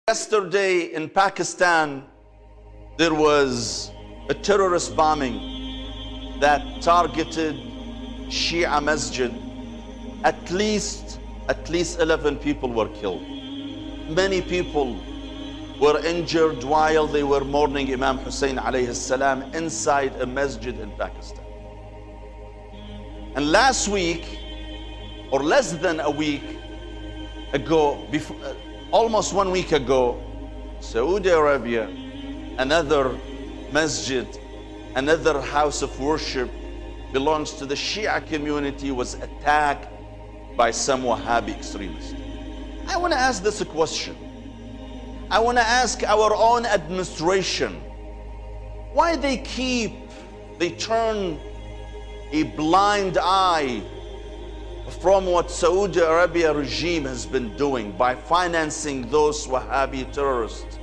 Yesterday in Pakistan, there was a terrorist bombing that targeted Shia masjid. At least 11 people were killed. Many people were injured while they were mourning Imam Hussein alayhi salam inside a masjid in Pakistan. And last week, or less than a week ago, almost 1 week ago, Saudi Arabia, another masjid, another house of worship belongs to the Shia community, was attacked by some Wahhabi extremists. I want to ask this a question. I want to ask our own administration why they turn a blind eye from what Saudi Arabia regime has been doing by financing those Wahhabi terrorists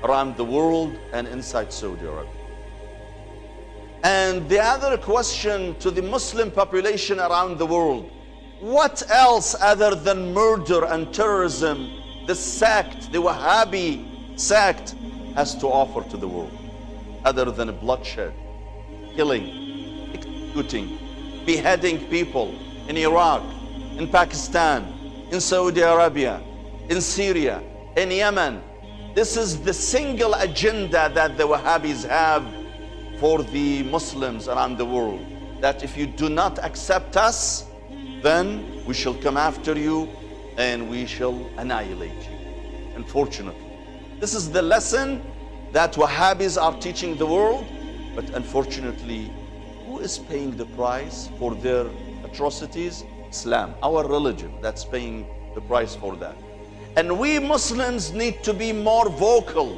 around the world and inside Saudi Arabia. And the other question to the Muslim population around the world: what else other than murder and terrorism the sect, the Wahhabi sect, has to offer to the world other than bloodshed, killing, executing, beheading people in Iraq, in Pakistan, in Saudi Arabia, in Syria, in Yemen? This is the single agenda that the Wahhabis have for the Muslims around the world, that if you do not accept us, then we shall come after you and we shall annihilate you. Unfortunately, this is the lesson that Wahhabis are teaching the world, but unfortunately, who is paying the price for their atrocities? Islam, our religion, that's paying the price for that. And we Muslims need to be more vocal,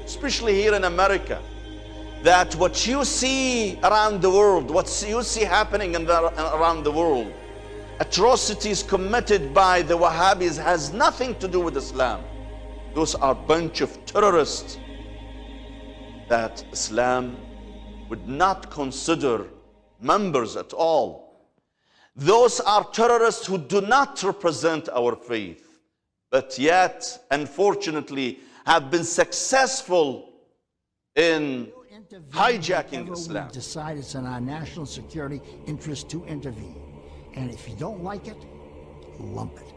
especially here in America, that what you see around the world, what you see happening around the world, atrocities committed by the Wahhabis, has nothing to do with Islam. Those are a bunch of terrorists that Islam would not consider members at all. Those are terrorists who do not represent our faith, but yet, unfortunately, have been successful in hijacking Islam. We decide it's in our national security interest to intervene. And if you don't like it, lump it.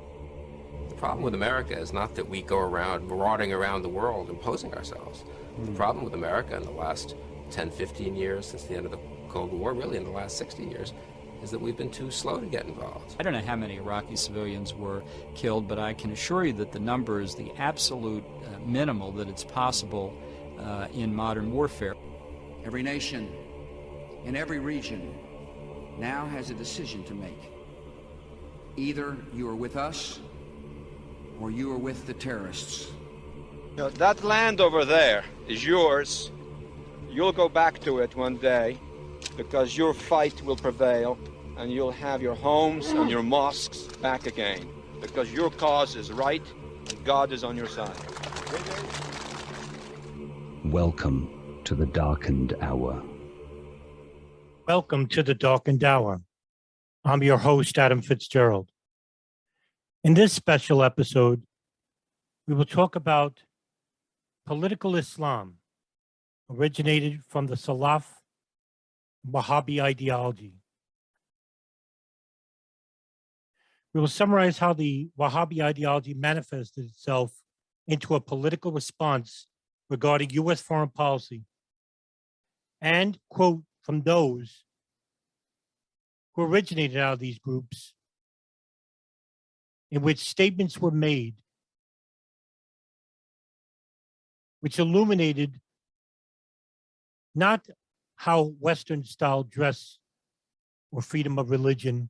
The problem with America is not that we go around marauding around the world imposing ourselves. The problem with America in the last 10, 15 years, since the end of the Cold War, really in the last 60 years, is that we've been too slow to get involved. I don't know how many Iraqi civilians were killed, but I can assure you that the number is the absolute minimal that it's possible in modern warfare. Every nation in every region now has a decision to make. Either you are with us or you are with the terrorists. You know, that land over there is yours. You'll go back to it one day because your fight will prevail and you'll have your homes and your mosques back again because your cause is right and God is on your side. Welcome to the darkened hour. Welcome to the Darkened Hour. I'm your host, Adam Fitzgerald. In this special episode, we will talk about political Islam, originated from the Salaf Wahhabi ideology. We will summarize how the Wahhabi ideology manifested itself into a political response regarding U.S. foreign policy, and quote from those who originated out of these groups, in which statements were made which illuminated not how Western style dress or freedom of religion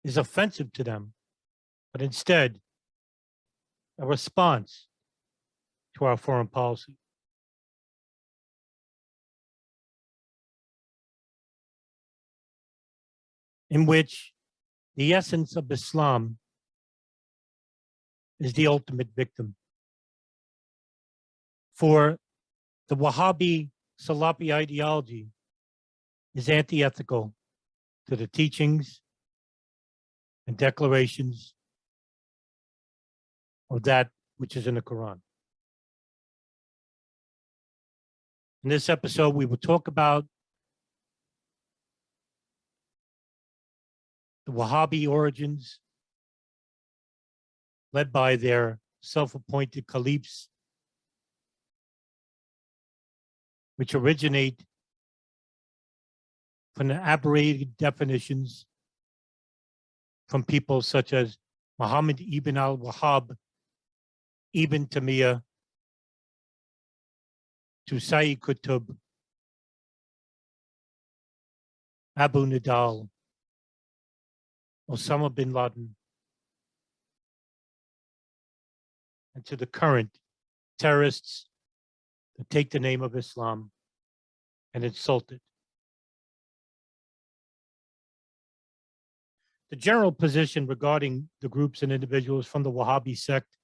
is offensive to them, but instead a response to our foreign policy. In which the essence of Islam is the ultimate victim. For the Wahhabi-Salafi ideology is anti-ethical to the teachings and declarations of that which is in the Quran. In this episode, we will talk about the Wahhabi origins, led by their self-appointed caliphs, which originate from the aberrated definitions from people such as Muhammad ibn al-Wahhab, Ibn Taymiyyah, to Sayyid Qutb, Abu Nidal, Osama bin Laden, and to the current terrorists that take the name of Islam and insult it. The general position regarding the groups and individuals from the Wahhabi sect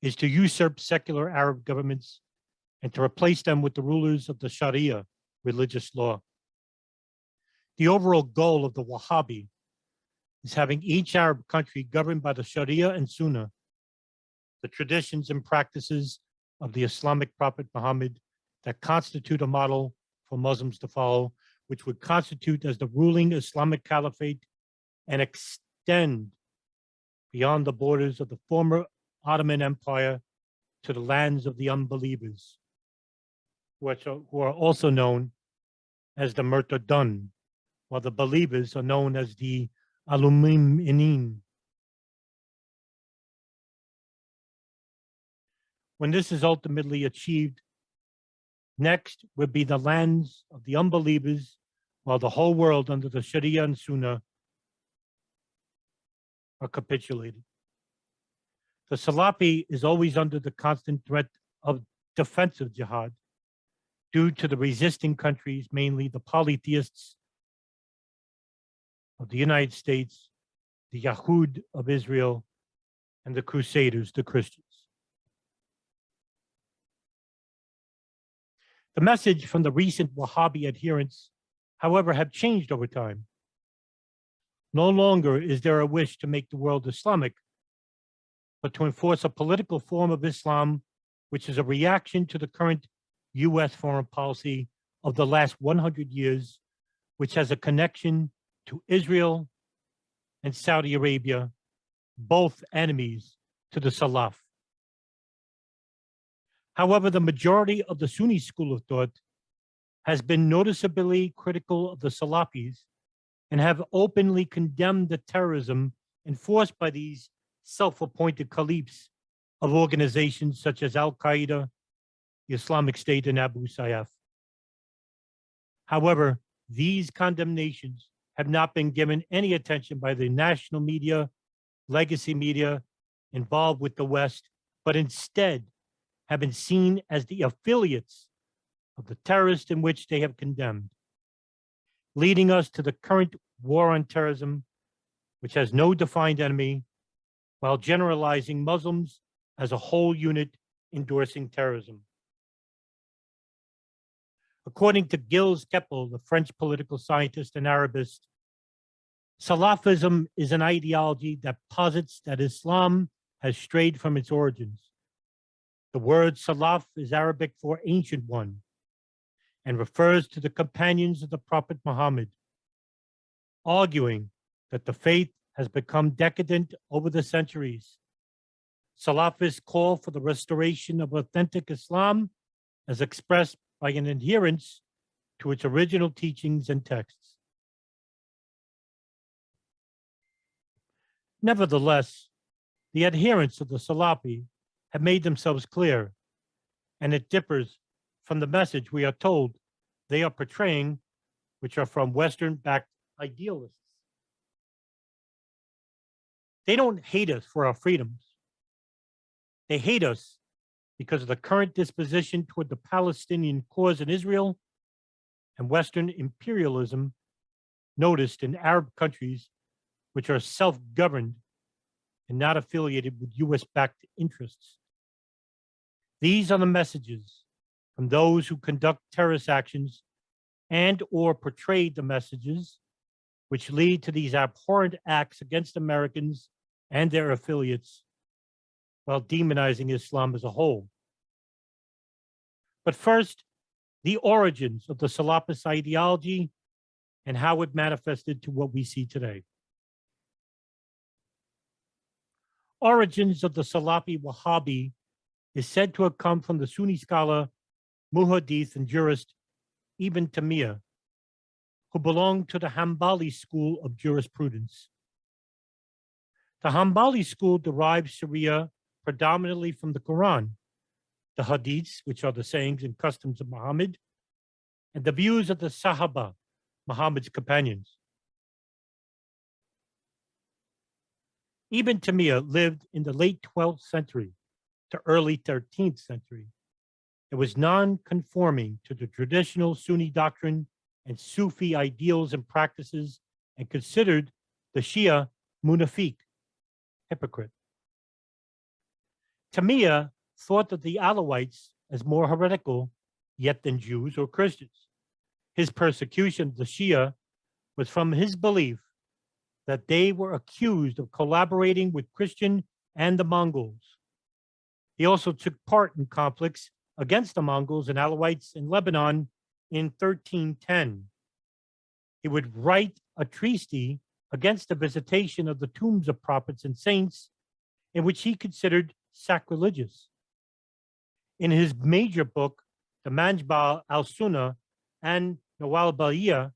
is to usurp secular Arab governments and to replace them with the rulers of the Sharia religious law. The overall goal of the Wahhabi is having each Arab country governed by the Sharia and Sunnah, the traditions and practices of the Islamic prophet Muhammad that constitute a model for Muslims to follow, which would constitute as the ruling Islamic caliphate and extend beyond the borders of the former Ottoman Empire to the lands of the unbelievers, who are also known as the Murtadun, while the believers are known as the Al-Mu'minin. When this is ultimately achieved, next would be the lands of the unbelievers, while the whole world under the Sharia and Sunnah are capitulated. The Salafi is always under the constant threat of defensive jihad due to the resisting countries, mainly the polytheists of the United States, the Yahud of Israel, and the Crusaders, the Christians. The message from the recent Wahhabi adherents, however, have changed over time. No longer is there a wish to make the world Islamic, but to enforce a political form of Islam, which is a reaction to the current US foreign policy of the last 100 years, which has a connection to Israel and Saudi Arabia, both enemies to the Salaf. However, the majority of the Sunni school of thought has been noticeably critical of the Salafis and have openly condemned the terrorism enforced by these self-appointed caliphs of organizations such as Al-Qaeda, the Islamic State, and Abu Sayyaf. However, these condemnations have not been given any attention by the national media, legacy media involved with the West, but instead have been seen as the affiliates of the terrorists in which they have condemned, leading us to the current war on terrorism, which has no defined enemy, while generalizing Muslims as a whole unit endorsing terrorism. According to Gilles Kepel, the French political scientist and Arabist, Salafism is an ideology that posits that Islam has strayed from its origins. The word Salaf is Arabic for ancient one and refers to the companions of the Prophet Muhammad, arguing that the faith has become decadent over the centuries. Salafists call for the restoration of authentic Islam as expressed by an adherence to its original teachings and texts. Nevertheless, the adherents of the Salafi have made themselves clear, and it differs from the message we are told they are portraying, which are from Western-backed idealists. They don't hate us for our freedoms. They hate us because of the current disposition toward the Palestinian cause in Israel and Western imperialism noticed in Arab countries which are self-governed and not affiliated with US-backed interests. These are the messages from those who conduct terrorist actions and or portray the messages which lead to these abhorrent acts against Americans and their affiliates, while demonizing Islam as a whole. But first, the origins of the Salafist ideology and how it manifested to what we see today. Origins of the Salafi Wahhabi is said to have come from the Sunni scholar, muhaddith, and jurist Ibn Taymiyyah, who belonged to the Hanbali school of jurisprudence. The Hanbali school derives Sharia predominantly from the Quran, the hadiths, which are the sayings and customs of Muhammad, and the views of the Sahaba, Muhammad's companions. Ibn Taymiyyah lived in the late 12th century to early 13th century. It was non-conforming to the traditional Sunni doctrine and Sufi ideals and practices, and considered the Shia munafiq, hypocrite. Taymiyyah thought that the Alawites as more heretical yet than Jews or Christians. His persecution of the Shia was from his belief that they were accused of collaborating with Christian and the Mongols. He also took part in conflicts against the Mongols and Alawites in Lebanon in 1310. He would write a treatise against the visitation of the tombs of prophets and saints, in which he considered sacrilegious. In his major book, the Manjba al-Sunnah and Nawal Bahiyya,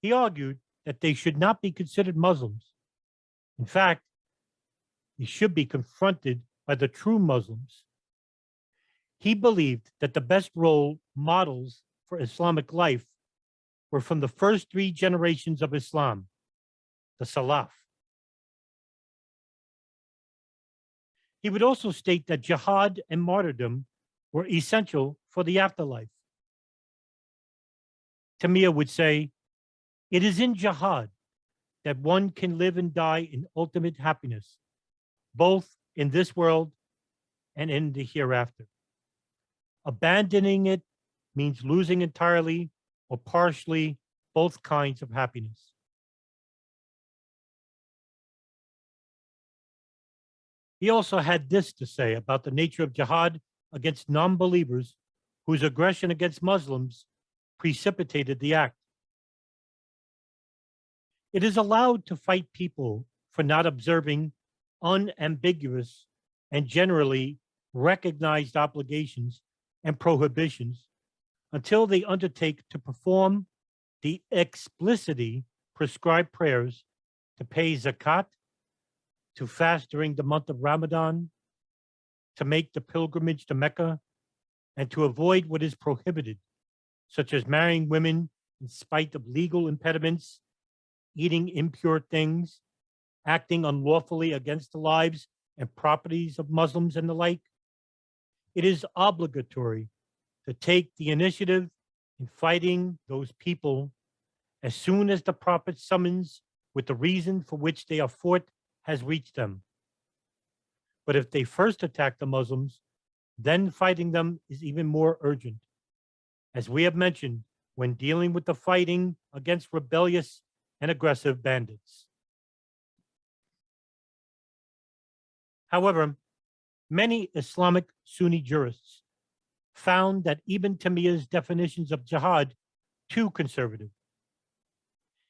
he argued that they should not be considered Muslims. In fact, they should be confronted by the true Muslims. He believed that the best role models for Islamic life were from the first three generations of Islam, the Salaf. He would also state that jihad and martyrdom were essential for the afterlife. Taymiyyah would say, "It is in jihad that one can live and die in ultimate happiness, both in this world and in the hereafter. Abandoning it means losing entirely or partially both kinds of happiness." He also had this to say about the nature of jihad against non-believers whose aggression against Muslims precipitated the act. It is allowed to fight people for not observing unambiguous and generally recognized obligations and prohibitions until they undertake to perform the explicitly prescribed prayers, to pay zakat, to fast during the month of Ramadan, to make the pilgrimage to Mecca, and to avoid what is prohibited, such as marrying women in spite of legal impediments, eating impure things, acting unlawfully against the lives and properties of Muslims and the like. It is obligatory to take the initiative in fighting those people as soon as the prophet summons with the reason for which they are fought has reached them. But if they first attack the Muslims, then fighting them is even more urgent. As we have mentioned, when dealing with the fighting against rebellious and aggressive bandits. However, many Islamic Sunni jurists found that Ibn Taymiyyah's definitions of jihad too conservative.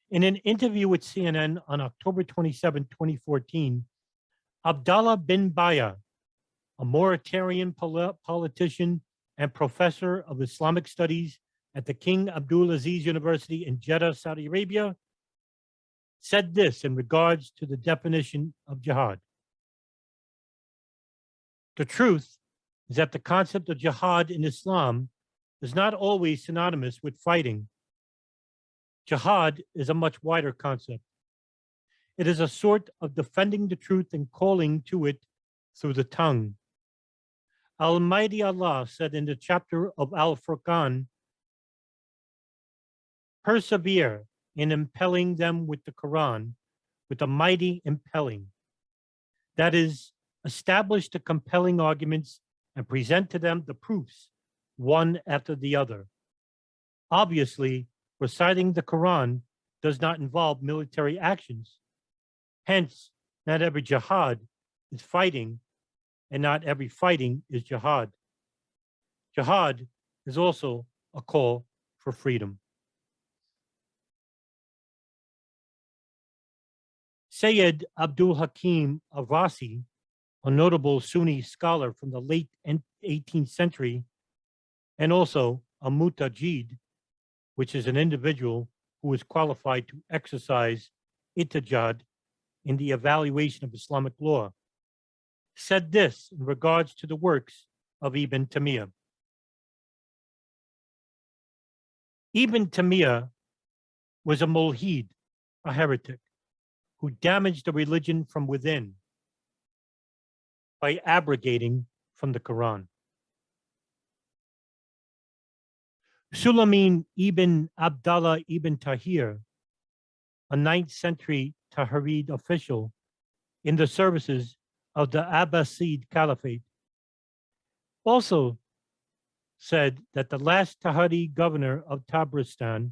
In an interview with CNN on October 27, 2014, Abdallah bin Baya, a Mauritanian politician and professor of Islamic studies at the King Abdulaziz University in Jeddah, Saudi Arabia, said this in regards to the definition of jihad. The truth is that the concept of jihad in Islam is not always synonymous with fighting. Jihad is a much wider concept. It is a sort of defending the truth and calling to it through the tongue. Almighty Allah said in the chapter of Al-Furqan, "Persevere in impelling them with the Quran, with a mighty impelling." That is, establish the compelling arguments and present to them the proofs, one after the other. Obviously, reciting the Quran does not involve military actions. Hence, not every jihad is fighting, and not every fighting is jihad. Jihad is also a call for freedom. Sayyid Abdul Hakim Avrasi, a notable Sunni scholar from the late 18th century, and also a mutajid, which is an individual who is qualified to exercise ihtijaj in the evaluation of Islamic law, said this in regards to the works of Ibn Taymiyyah. Ibn Taymiyyah was a mulhid, a heretic, who damaged the religion from within by abrogating from the Quran. Sulaiman ibn Abdallah ibn Tahir, a 9th century Tahirid official in the services of the Abbasid Caliphate, also said that the last Tahiri governor of Tabaristan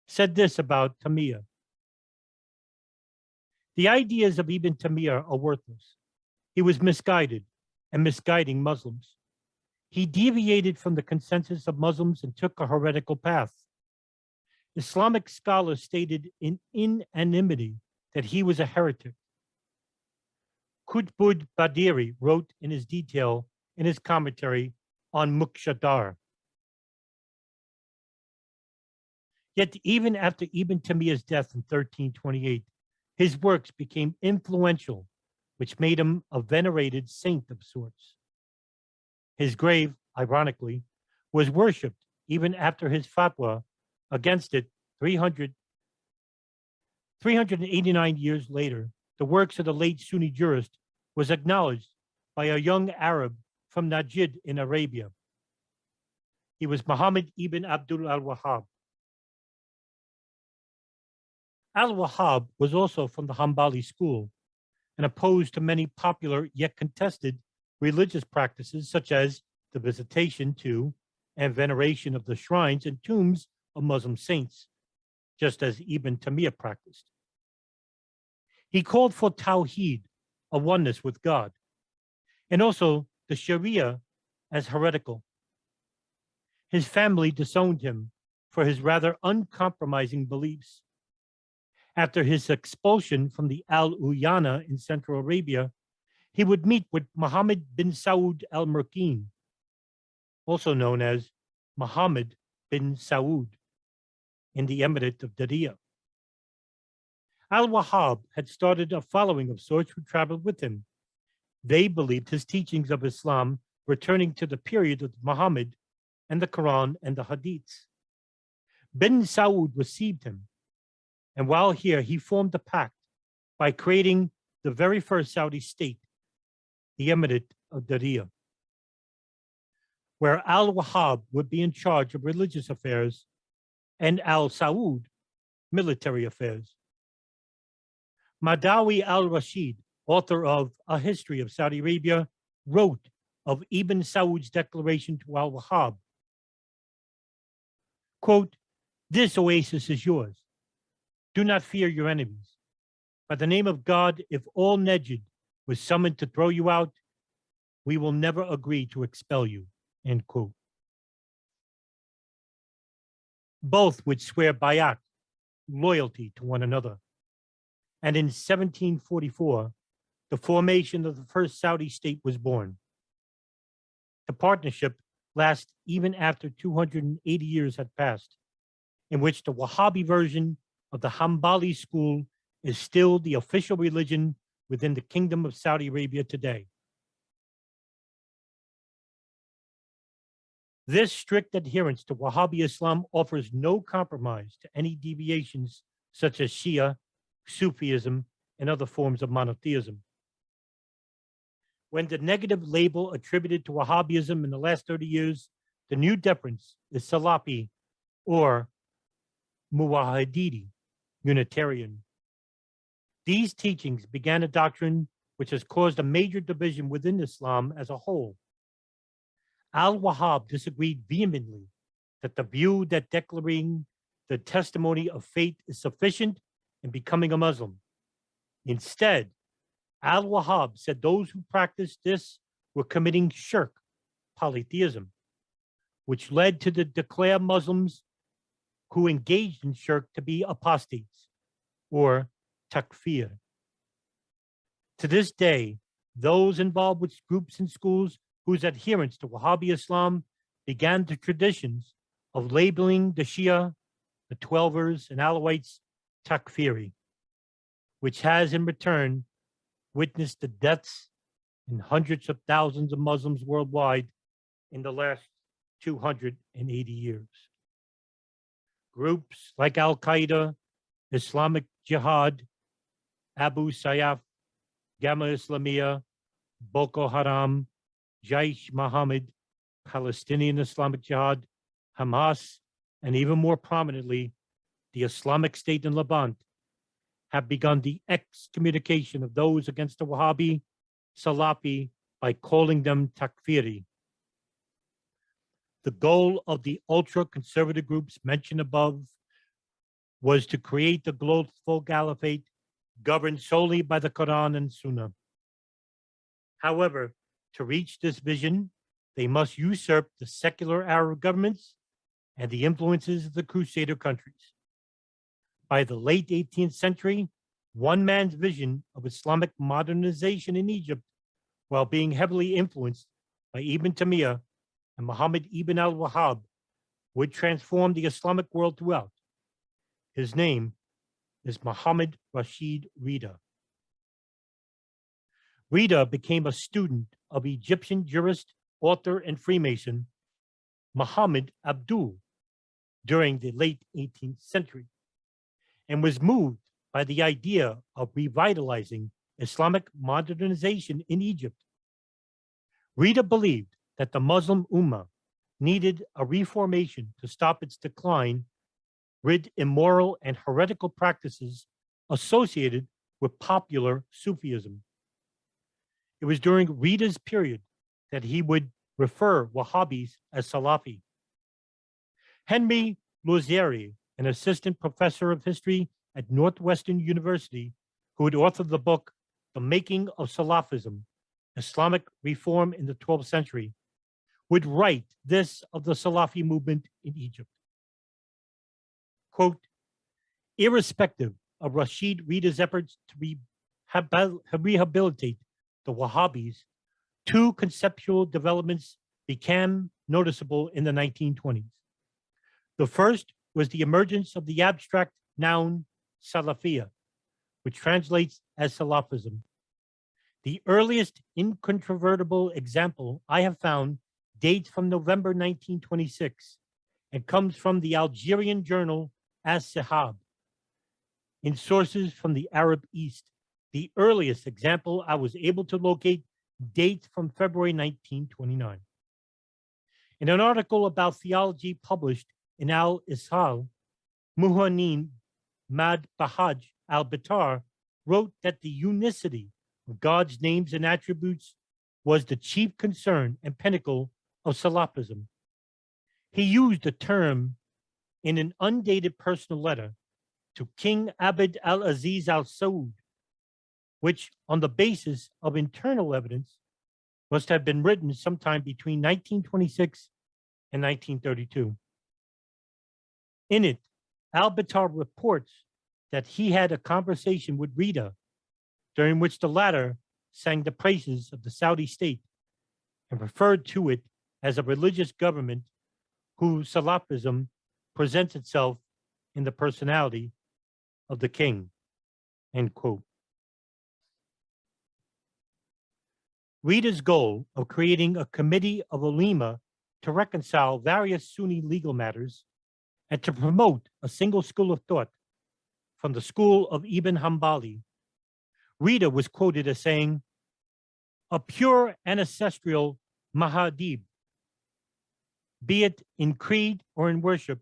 said this about Taymiyyah. The ideas of Ibn Taymiyyah are worthless. He was misguided and misguiding Muslims. He deviated from the consensus of Muslims and took a heretical path. Islamic scholars stated in unanimity that he was a heretic. Qutbud Badiri wrote in his detail in his commentary on Muqtadar. Yet even after Ibn Taymiyyah's death in 1328, his works became influential, which made him a venerated saint of sorts. His grave, ironically, was worshipped even after his fatwa against it 389 years later. The works of the late Sunni jurist was acknowledged by a young Arab from Najd in Arabia. He was Muhammad ibn Abdul al-Wahhab. Al-Wahhab was also from the Hanbali school and opposed to many popular yet contested religious practices such as the visitation to and veneration of the shrines and tombs of Muslim saints, just as Ibn Taymiyyah practiced. He called for Tawheed, a oneness with God, and also the Sharia as heretical. His family disowned him for his rather uncompromising beliefs. After his expulsion from the Al-Uyana in Central Arabia, he would meet with Muhammad bin Saud al-Murkin, also known as Muhammad bin Saud, in the Emirate of Darija. Al-Wahhab had started a following of sorts who traveled with him. They believed his teachings of Islam returning to the period of Muhammad and the Quran and the Hadiths. Bin Saud received him, and while here, he formed a pact by creating the very first Saudi state, the Emirate of Darija, where Al-Wahhab would be in charge of religious affairs and Al-Saud, military affairs. Madawi al-Rashid, author of A History of Saudi Arabia, wrote of Ibn Saud's declaration to Al-Wahhab, quote, "This oasis is yours. Do not fear your enemies. By the name of God, if all Najd was summoned to throw you out, we will never agree to expel you," end quote. Both would swear bayat, loyalty to one another. And in 1744, the formation of the first Saudi state was born. The partnership lasts even after 280 years had passed, in which the Wahhabi version of the Hanbali school is still the official religion within the Kingdom of Saudi Arabia today. This strict adherence to Wahhabi Islam offers no compromise to any deviations such as Shia, Sufism, and other forms of monotheism. When the negative label attributed to Wahhabism in the last 30 years, the new difference is Salafi or Muwahhidi, Unitarian. These teachings began a doctrine which has caused a major division within Islam as a whole. Al-Wahhab disagreed vehemently that the view that declaring the testimony of faith is sufficient in becoming a Muslim. Instead, Al-Wahhab said those who practice this were committing shirk, polytheism, which led to the declare Muslims who engaged in shirk to be apostates, or takfir. To this day, those involved with groups and schools whose adherence to Wahhabi Islam began the traditions of labeling the Shia, the Twelvers, and Alawites takfiri, which has in return witnessed the deaths in hundreds of thousands of Muslims worldwide in the last 280 years. Groups like Al-Qaeda, Islamic Jihad, Abu Sayyaf, Gamma Islamiyah, Boko Haram, Jaish Muhammad, Palestinian Islamic Jihad, Hamas, and even more prominently, the Islamic State in Levant, have begun the excommunication of those against the Wahhabi-Salafi by calling them takfiri. The goal of the ultra-conservative groups mentioned above was to create the global caliphate governed solely by the Quran and Sunnah. However, to reach this vision, they must usurp the secular Arab governments and the influences of the Crusader countries. By the late 18th century, one man's vision of Islamic modernization in Egypt, while being heavily influenced by Ibn Taymiyyah and Muhammad ibn al-Wahhab, would transform the Islamic world throughout. His name is Muhammad Rashid Rida. Rida became a student of Egyptian jurist, author, and Freemason Muhammad Abdul during the late 18th century, and was moved by the idea of revitalizing Islamic modernization in Egypt. Rida believed that the Muslim Ummah needed a reformation to stop its decline, rid immoral and heretical practices associated with popular Sufism. It was during Rida's period that he would refer Wahhabis as Salafi. Henry Lozieri, an assistant professor of history at Northwestern University, who had authored the book, The Making of Salafism, Islamic Reform in the 12th Century, would write this of the Salafi movement in Egypt. Quote, irrespective of Rashid Rida's efforts to rehabilitate the Wahhabis, two conceptual developments became noticeable in the 1920s. The first was the emergence of the abstract noun Salafiyya, which translates as Salafism. The earliest incontrovertible example I have found dates from November 1926 and comes from the Algerian journal As-Sahab. In sources from the Arab East, the earliest example I was able to locate dates from February 1929. In an article about theology published in Al-Azhar, Muhannin Mad Bahaj al-Bitar wrote that the unicity of God's names and attributes was the chief concern and pinnacle of Salafism. He used the term in an undated personal letter to King Abd al-Aziz al-Saud, which, on the basis of internal evidence, must have been written sometime between 1926 and 1932. In it, al-Bitar reports that he had a conversation with Rida, during which the latter sang the praises of the Saudi state and referred to it as a religious government whose Salafism presents itself in the personality of the king, end quote. Rida's goal of creating a committee of ulema to reconcile various Sunni legal matters and to promote a single school of thought from the school of Ibn Hanbali, Rida was quoted as saying, a pure ancestral Mahadib, be it in creed or in worship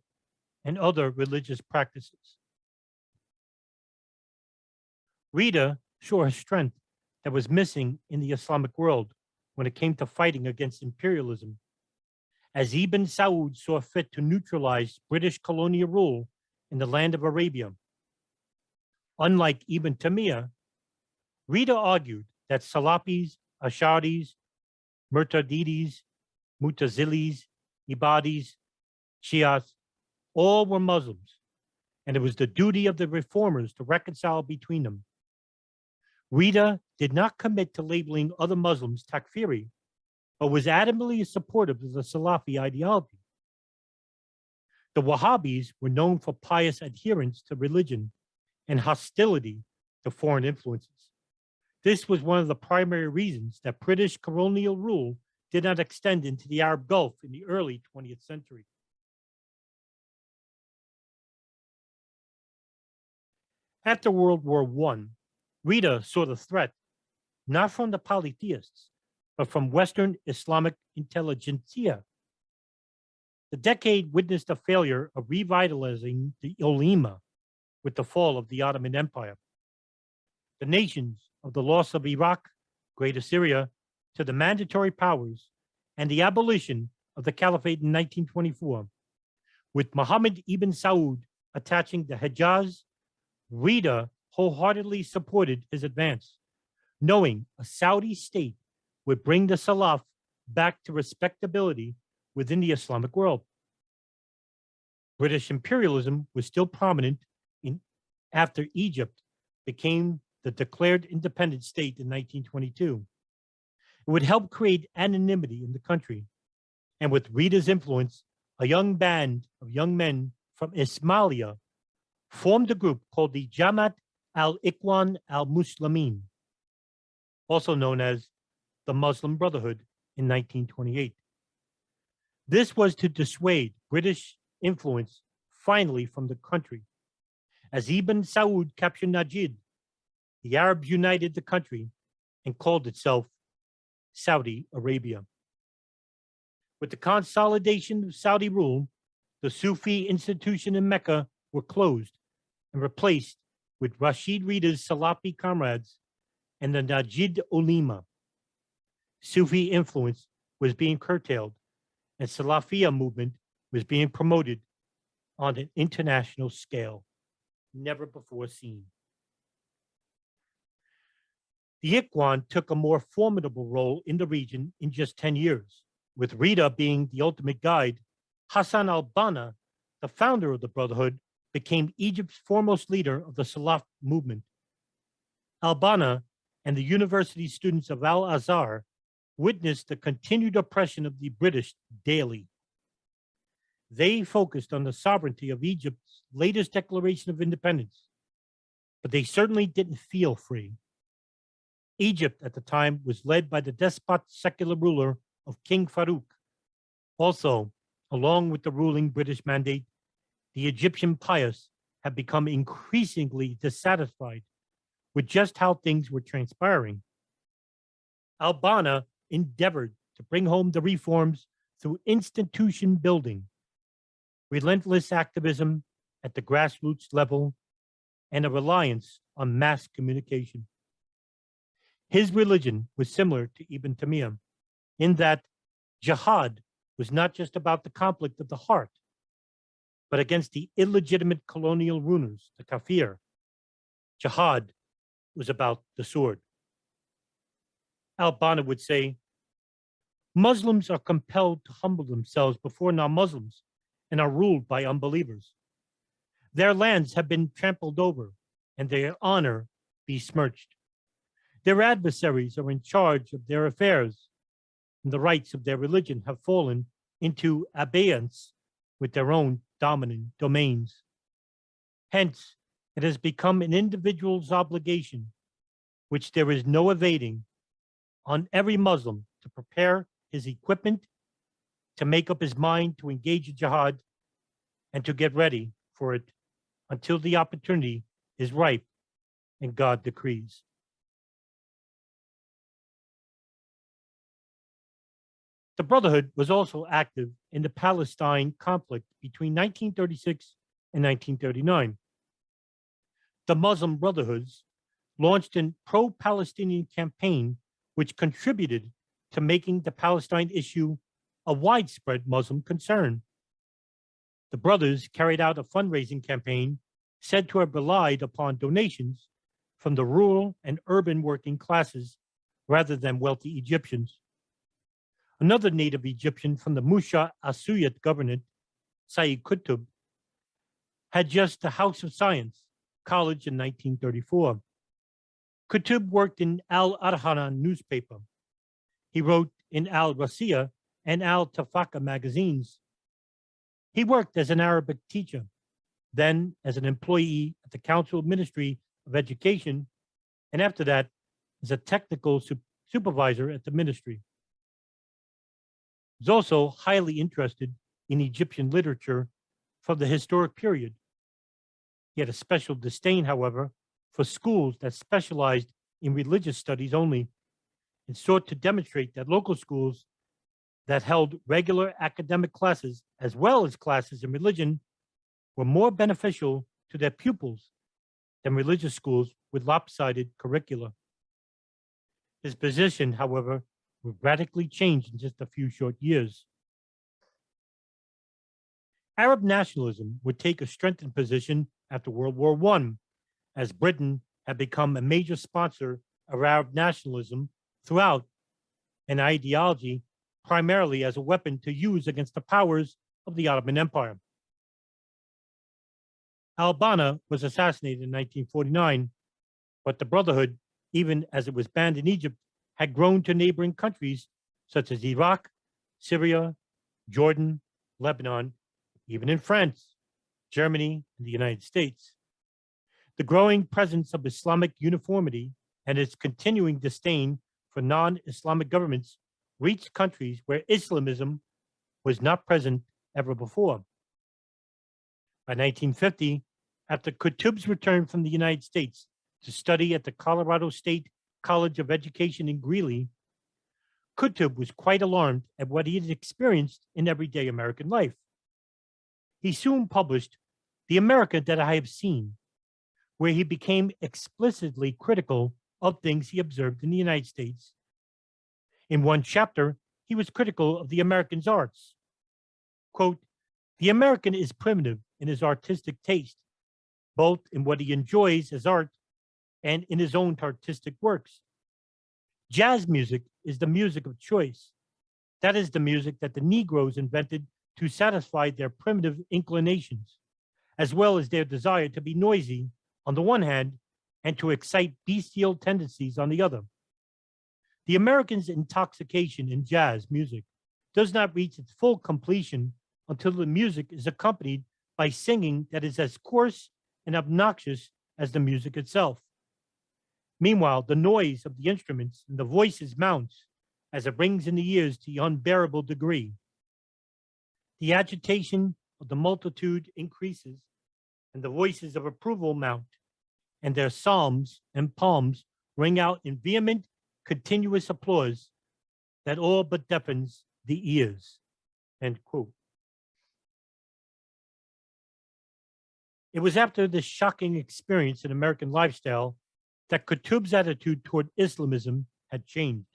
and other religious practices. Rida saw a strength that was missing in the Islamic world when it came to fighting against imperialism, as Ibn Saud saw fit to neutralize British colonial rule in the land of Arabia. Unlike Ibn Taymiyyah, Rida argued that Salafis, Asharis, Murtadidis, Mutazilis, Ibadis, Shias, all were Muslims, and it was the duty of the reformers to reconcile between them. Rita did not commit to labeling other Muslims takfiri, but was adamantly supportive of the Salafi ideology. The Wahhabis were known for pious adherence to religion and hostility to foreign influences. This was one of the primary reasons that British colonial rule did not extend into the Arab Gulf in the early 20th century. After World War I, Rita saw the threat not from the polytheists, but from Western Islamic intelligentsia. The decade witnessed a failure of revitalizing the ulema with the fall of the Ottoman Empire. The nations of the loss of Iraq, Greater Syria, to the mandatory powers, and the abolition of the caliphate in 1924, with Muhammad ibn Saud attaching the Hejaz, Rita wholeheartedly supported his advance, knowing a Saudi state would bring the Salaf back to respectability within the Islamic world. British imperialism was still prominent after Egypt became the declared independent state in 1922. It would help create anonymity in the country. And with Rita's influence, a young band of young men from Ismailia formed a group called the Jamaat al-Ikhwan al-Muslimin, also known as the Muslim Brotherhood, in 1928. This was to dissuade British influence finally from the country. As Ibn Saud captured Najd, the Arabs united the country and called itself Saudi Arabia. With the consolidation of Saudi rule, the Sufi institution in Mecca were closed and replaced with Rashid Rida's Salafi comrades and the Najd ulema. Sufi influence was being curtailed, and Salafiyya movement was being promoted on an international scale, never before seen. The Ikhwan took a more formidable role in the region in just 10 years, with Rita being the ultimate guide. Hassan al-Banna, the founder of the Brotherhood, became Egypt's foremost leader of the Salaf movement. Al-Banna and the university students of Al-Azhar witnessed the continued oppression of the British daily. They focused on the sovereignty of Egypt's latest declaration of independence, but they certainly didn't feel free. Egypt at the time was led by the despot secular ruler of King Farouk. Also, along with the ruling British mandate, the Egyptian pious have become increasingly dissatisfied with just how things were transpiring. Al-Banna endeavored to bring home the reforms through institution building, relentless activism at the grassroots level, and a reliance on mass communication. His religion was similar to Ibn Taymiyyah in that jihad was not just about the conflict of the heart, but against the illegitimate colonial rulers, the kafir. Jihad was about the sword. Al-Banna would say, Muslims are compelled to humble themselves before non-Muslims and are ruled by unbelievers. Their lands have been trampled over and their honor besmirched. Their adversaries are in charge of their affairs, and the rights of their religion have fallen into abeyance with their own dominant domains. Hence, it has become an individual's obligation, which there is no evading, on every Muslim to prepare his equipment, to make up his mind to engage in jihad, and to get ready for it until the opportunity is ripe and God decrees. The Brotherhood was also active in the Palestine conflict between 1936 and 1939. The Muslim Brotherhoods launched a pro-Palestinian campaign which contributed to making the Palestine issue a widespread Muslim concern. The brothers carried out a fundraising campaign said to have relied upon donations from the rural and urban working classes rather than wealthy Egyptians. Another native Egyptian from the Musha Asuyat government, Sayyid Qutb, had just the House of Science, college in 1934. Qutb worked in Al-Azhar newspaper. He wrote in Al-Rasiya and Al-Tafaka magazines. He worked as an Arabic teacher, then as an employee at the Council Ministry of Education, and after that, as a technical supervisor at the ministry. He was also highly interested in Egyptian literature from the historic period. He had a special disdain, however, for schools that specialized in religious studies only, and sought to demonstrate that local schools that held regular academic classes as well as classes in religion were more beneficial to their pupils than religious schools with lopsided curricula. His position, however, would radically change in just a few short years. Arab nationalism would take a strengthened position after World War I, as Britain had become a major sponsor of Arab nationalism throughout, an ideology primarily as a weapon to use against the powers of the Ottoman Empire. Al-Banna was assassinated in 1949, but the Brotherhood, even as it was banned in Egypt, had grown to neighboring countries such as Iraq, Syria, Jordan, Lebanon, even in France, Germany, and the United States. The growing presence of Islamic uniformity and its continuing disdain for non-Islamic governments reached countries where Islamism was not present ever before. By 1950, after Qutb's return from the United States to study at the Colorado State College of Education in Greeley, Qutb was quite alarmed at what he had experienced in everyday American life. He soon published The America That I Have Seen, where he became explicitly critical of things he observed in the United States. In one chapter, he was critical of the American's arts. Quote, "The American is primitive in his artistic taste, both in what he enjoys as art and in his own artistic works. Jazz music is the music of choice. That is the music that the Negroes invented to satisfy their primitive inclinations, as well as their desire to be noisy on the one hand and to excite bestial tendencies on the other. The American's intoxication in jazz music does not reach its full completion until the music is accompanied by singing that is as coarse and obnoxious as the music itself. Meanwhile, the noise of the instruments and the voices mounts as it rings in the ears to the unbearable degree. The agitation of the multitude increases, and the voices of approval mount, and their psalms and palms ring out in vehement, continuous applause that all but deafens the ears." End quote. It was after this shocking experience in American lifestyle that Qutb's attitude toward Islamism had changed.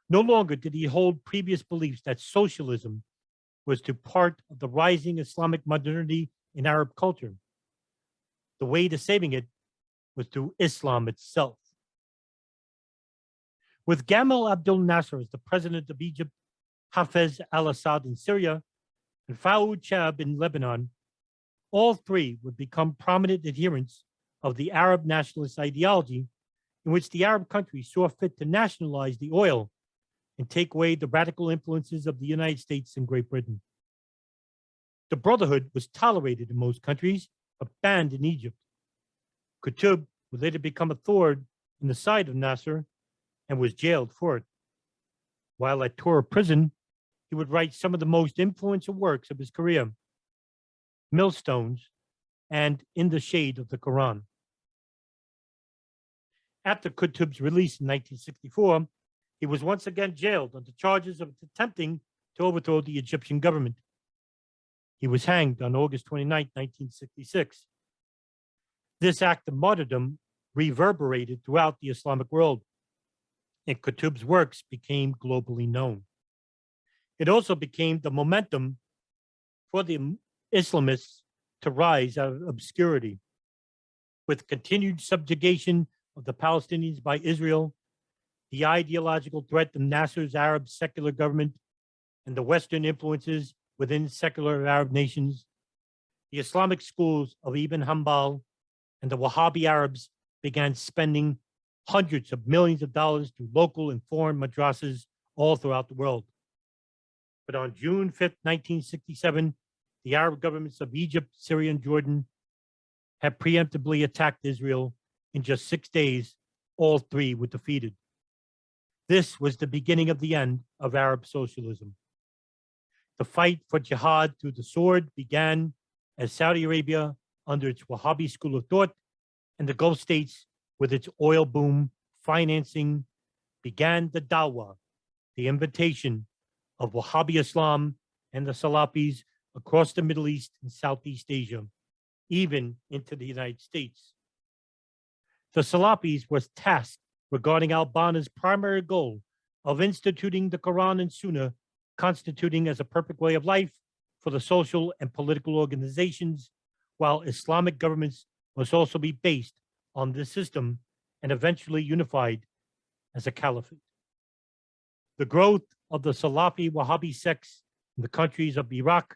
No longer did he hold previous beliefs that socialism was to part of the rising Islamic modernity in Arab culture. The way to saving it was through Islam itself. With Gamal Abdel Nasser as the president of Egypt, Hafez al-Assad in Syria, and Faoud Chab in Lebanon, all three would become prominent adherents of the Arab nationalist ideology, in which the Arab countries saw fit to nationalize the oil and take away the radical influences of the United States and Great Britain. The Brotherhood was tolerated in most countries, but banned in Egypt. Qutb would later become a thorn in the side of Nasser and was jailed for it. While at Tora prison, he would write some of the most influential works of his career, Millstones and In the Shade of the Quran. After Qutb's release in 1964, he was once again jailed on the charges of attempting to overthrow the Egyptian government. He was hanged on August 29, 1966. This act of martyrdom reverberated throughout the Islamic world, and Qutb's works became globally known. It also became the momentum for the Islamists to rise out of obscurity. With continued subjugation of the Palestinians by Israel the ideological threat of Nasser's Arab secular government and the Western influences within secular Arab nations, the Islamic schools of Ibn Hanbal and the Wahhabi Arabs began spending hundreds of millions of dollars to local and foreign madrasas all throughout the world. But on June 5th, 1967, the Arab governments of Egypt, Syria, and Jordan had preemptively attacked Israel. In just 6 days, all three were defeated. This was the beginning of the end of Arab socialism. The fight for jihad through the sword began as Saudi Arabia, under its Wahhabi school of thought, and the Gulf states, with its oil boom financing, began the dawah, the invitation of Wahhabi Islam and the Salafis across the Middle East and Southeast Asia, even into the United States. The Salafis was tasked regarding al-Banna's primary goal of instituting the Quran and Sunnah, constituting as a perfect way of life for the social and political organizations, while Islamic governments must also be based on this system and eventually unified as a caliphate. The growth of the Salafi Wahhabi sects in the countries of Iraq,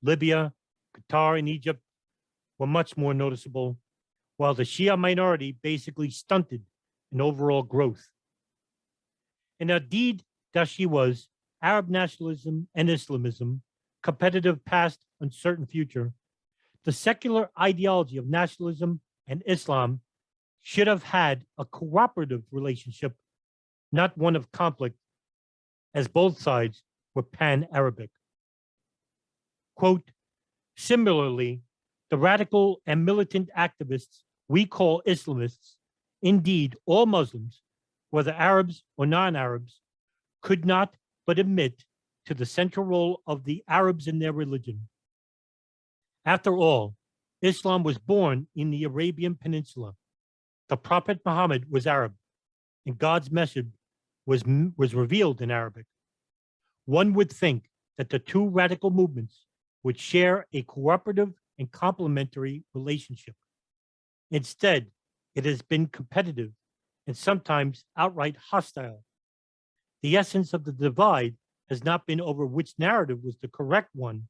Libya, Qatar, and Egypt were much more noticeable, while the Shia minority basically stunted in overall growth. Indeed, that she was Arab nationalism and Islamism, competitive past, uncertain future. The secular ideology of nationalism and Islam should have had a cooperative relationship, not one of conflict, as both sides were pan-Arabic. Quote, similarly, the radical and militant activists we call Islamists, indeed all Muslims, whether Arabs or non-Arabs, could not but admit to the central role of the Arabs in their religion. After all, Islam was born in the Arabian Peninsula. The Prophet Muhammad was Arab, and God's message was revealed in Arabic. One would think that the two radical movements would share a cooperative and complementary relationship. Instead, it has been competitive and sometimes outright hostile. The essence of the divide has not been over which narrative was the correct one.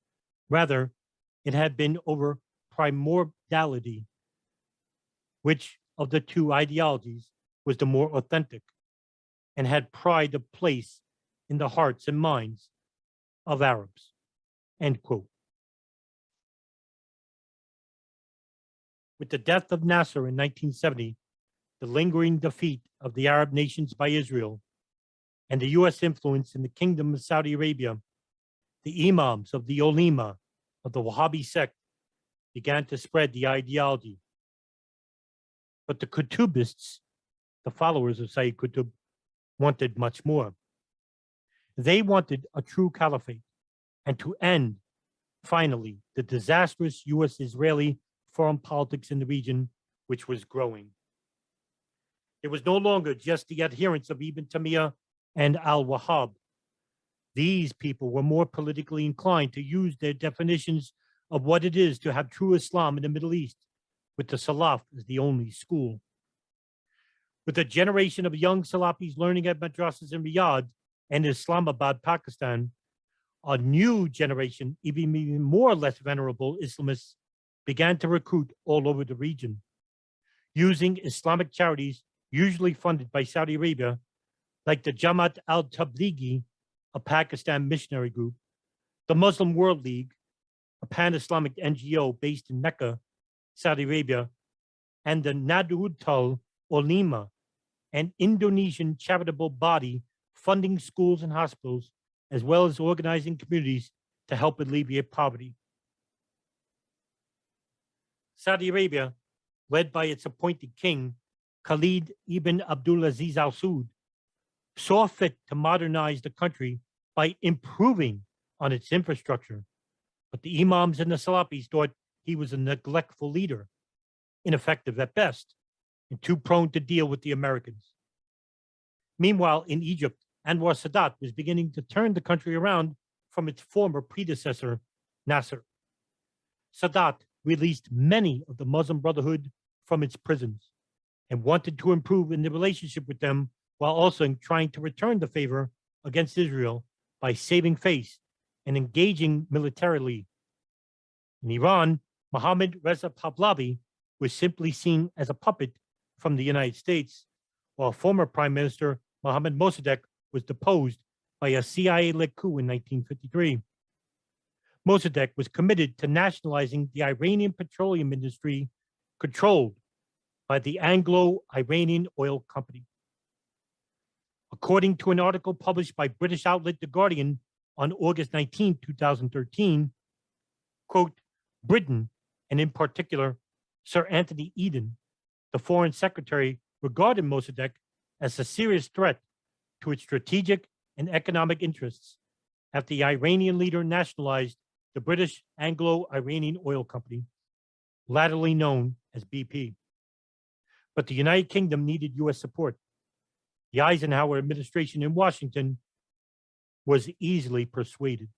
Rather, it had been over primordiality, which of the two ideologies was the more authentic and had pride of place in the hearts and minds of Arabs. End quote. With the death of Nasser in 1970, the lingering defeat of the Arab nations by Israel, and the U.S. influence in the Kingdom of Saudi Arabia, the imams of the ulema of the Wahhabi sect began to spread the ideology. But the Qutubists, the followers of Sayyid Qutb, wanted much more. They wanted a true caliphate and to end, finally, the disastrous U.S.-Israeli foreign politics in the region, which was growing. It was no longer just the adherents of Ibn Taymiyyah and al-Wahhab. These people were more politically inclined to use their definitions of what it is to have true Islam in the Middle East, with the Salaf as the only school. With a generation of young Salafis learning at madrasas in Riyadh and Islamabad, Pakistan, a new generation, even more or less venerable Islamists, began to recruit all over the region. Using Islamic charities, usually funded by Saudi Arabia, like the Jamaat al-Tablighi, a Pakistan missionary group, the Muslim World League, a pan-Islamic NGO based in Mecca, Saudi Arabia, and the Nahdlatul Ulema, an Indonesian charitable body funding schools and hospitals, as well as organizing communities to help alleviate poverty. Saudi Arabia, led by its appointed king, Khalid ibn Abdulaziz Al Saud, saw fit to modernize the country by improving on its infrastructure. But the imams and the Salafis thought he was a neglectful leader, ineffective at best, and too prone to deal with the Americans. Meanwhile, in Egypt, Anwar Sadat was beginning to turn the country around from its former predecessor, Nasser. Sadat released many of the Muslim Brotherhood from its prisons and wanted to improve in the relationship with them while also trying to return the favor against Israel by saving face and engaging militarily. In Iran, Mohammad Reza Pahlavi was simply seen as a puppet from the United States, while former Prime Minister Mohammad Mossadegh was deposed by a CIA-led coup in 1953. Mossadegh was committed to nationalizing the Iranian petroleum industry controlled by the Anglo-Iranian Oil Company. According to an article published by British outlet The Guardian on August 19, 2013, quote, Britain, and in particular, Sir Anthony Eden, the Foreign Secretary, regarded Mossadegh as a serious threat to its strategic and economic interests after the Iranian leader nationalized the British Anglo-Iranian Oil Company, latterly known as BP. But the United Kingdom needed U.S. support. The Eisenhower administration in Washington was easily persuaded,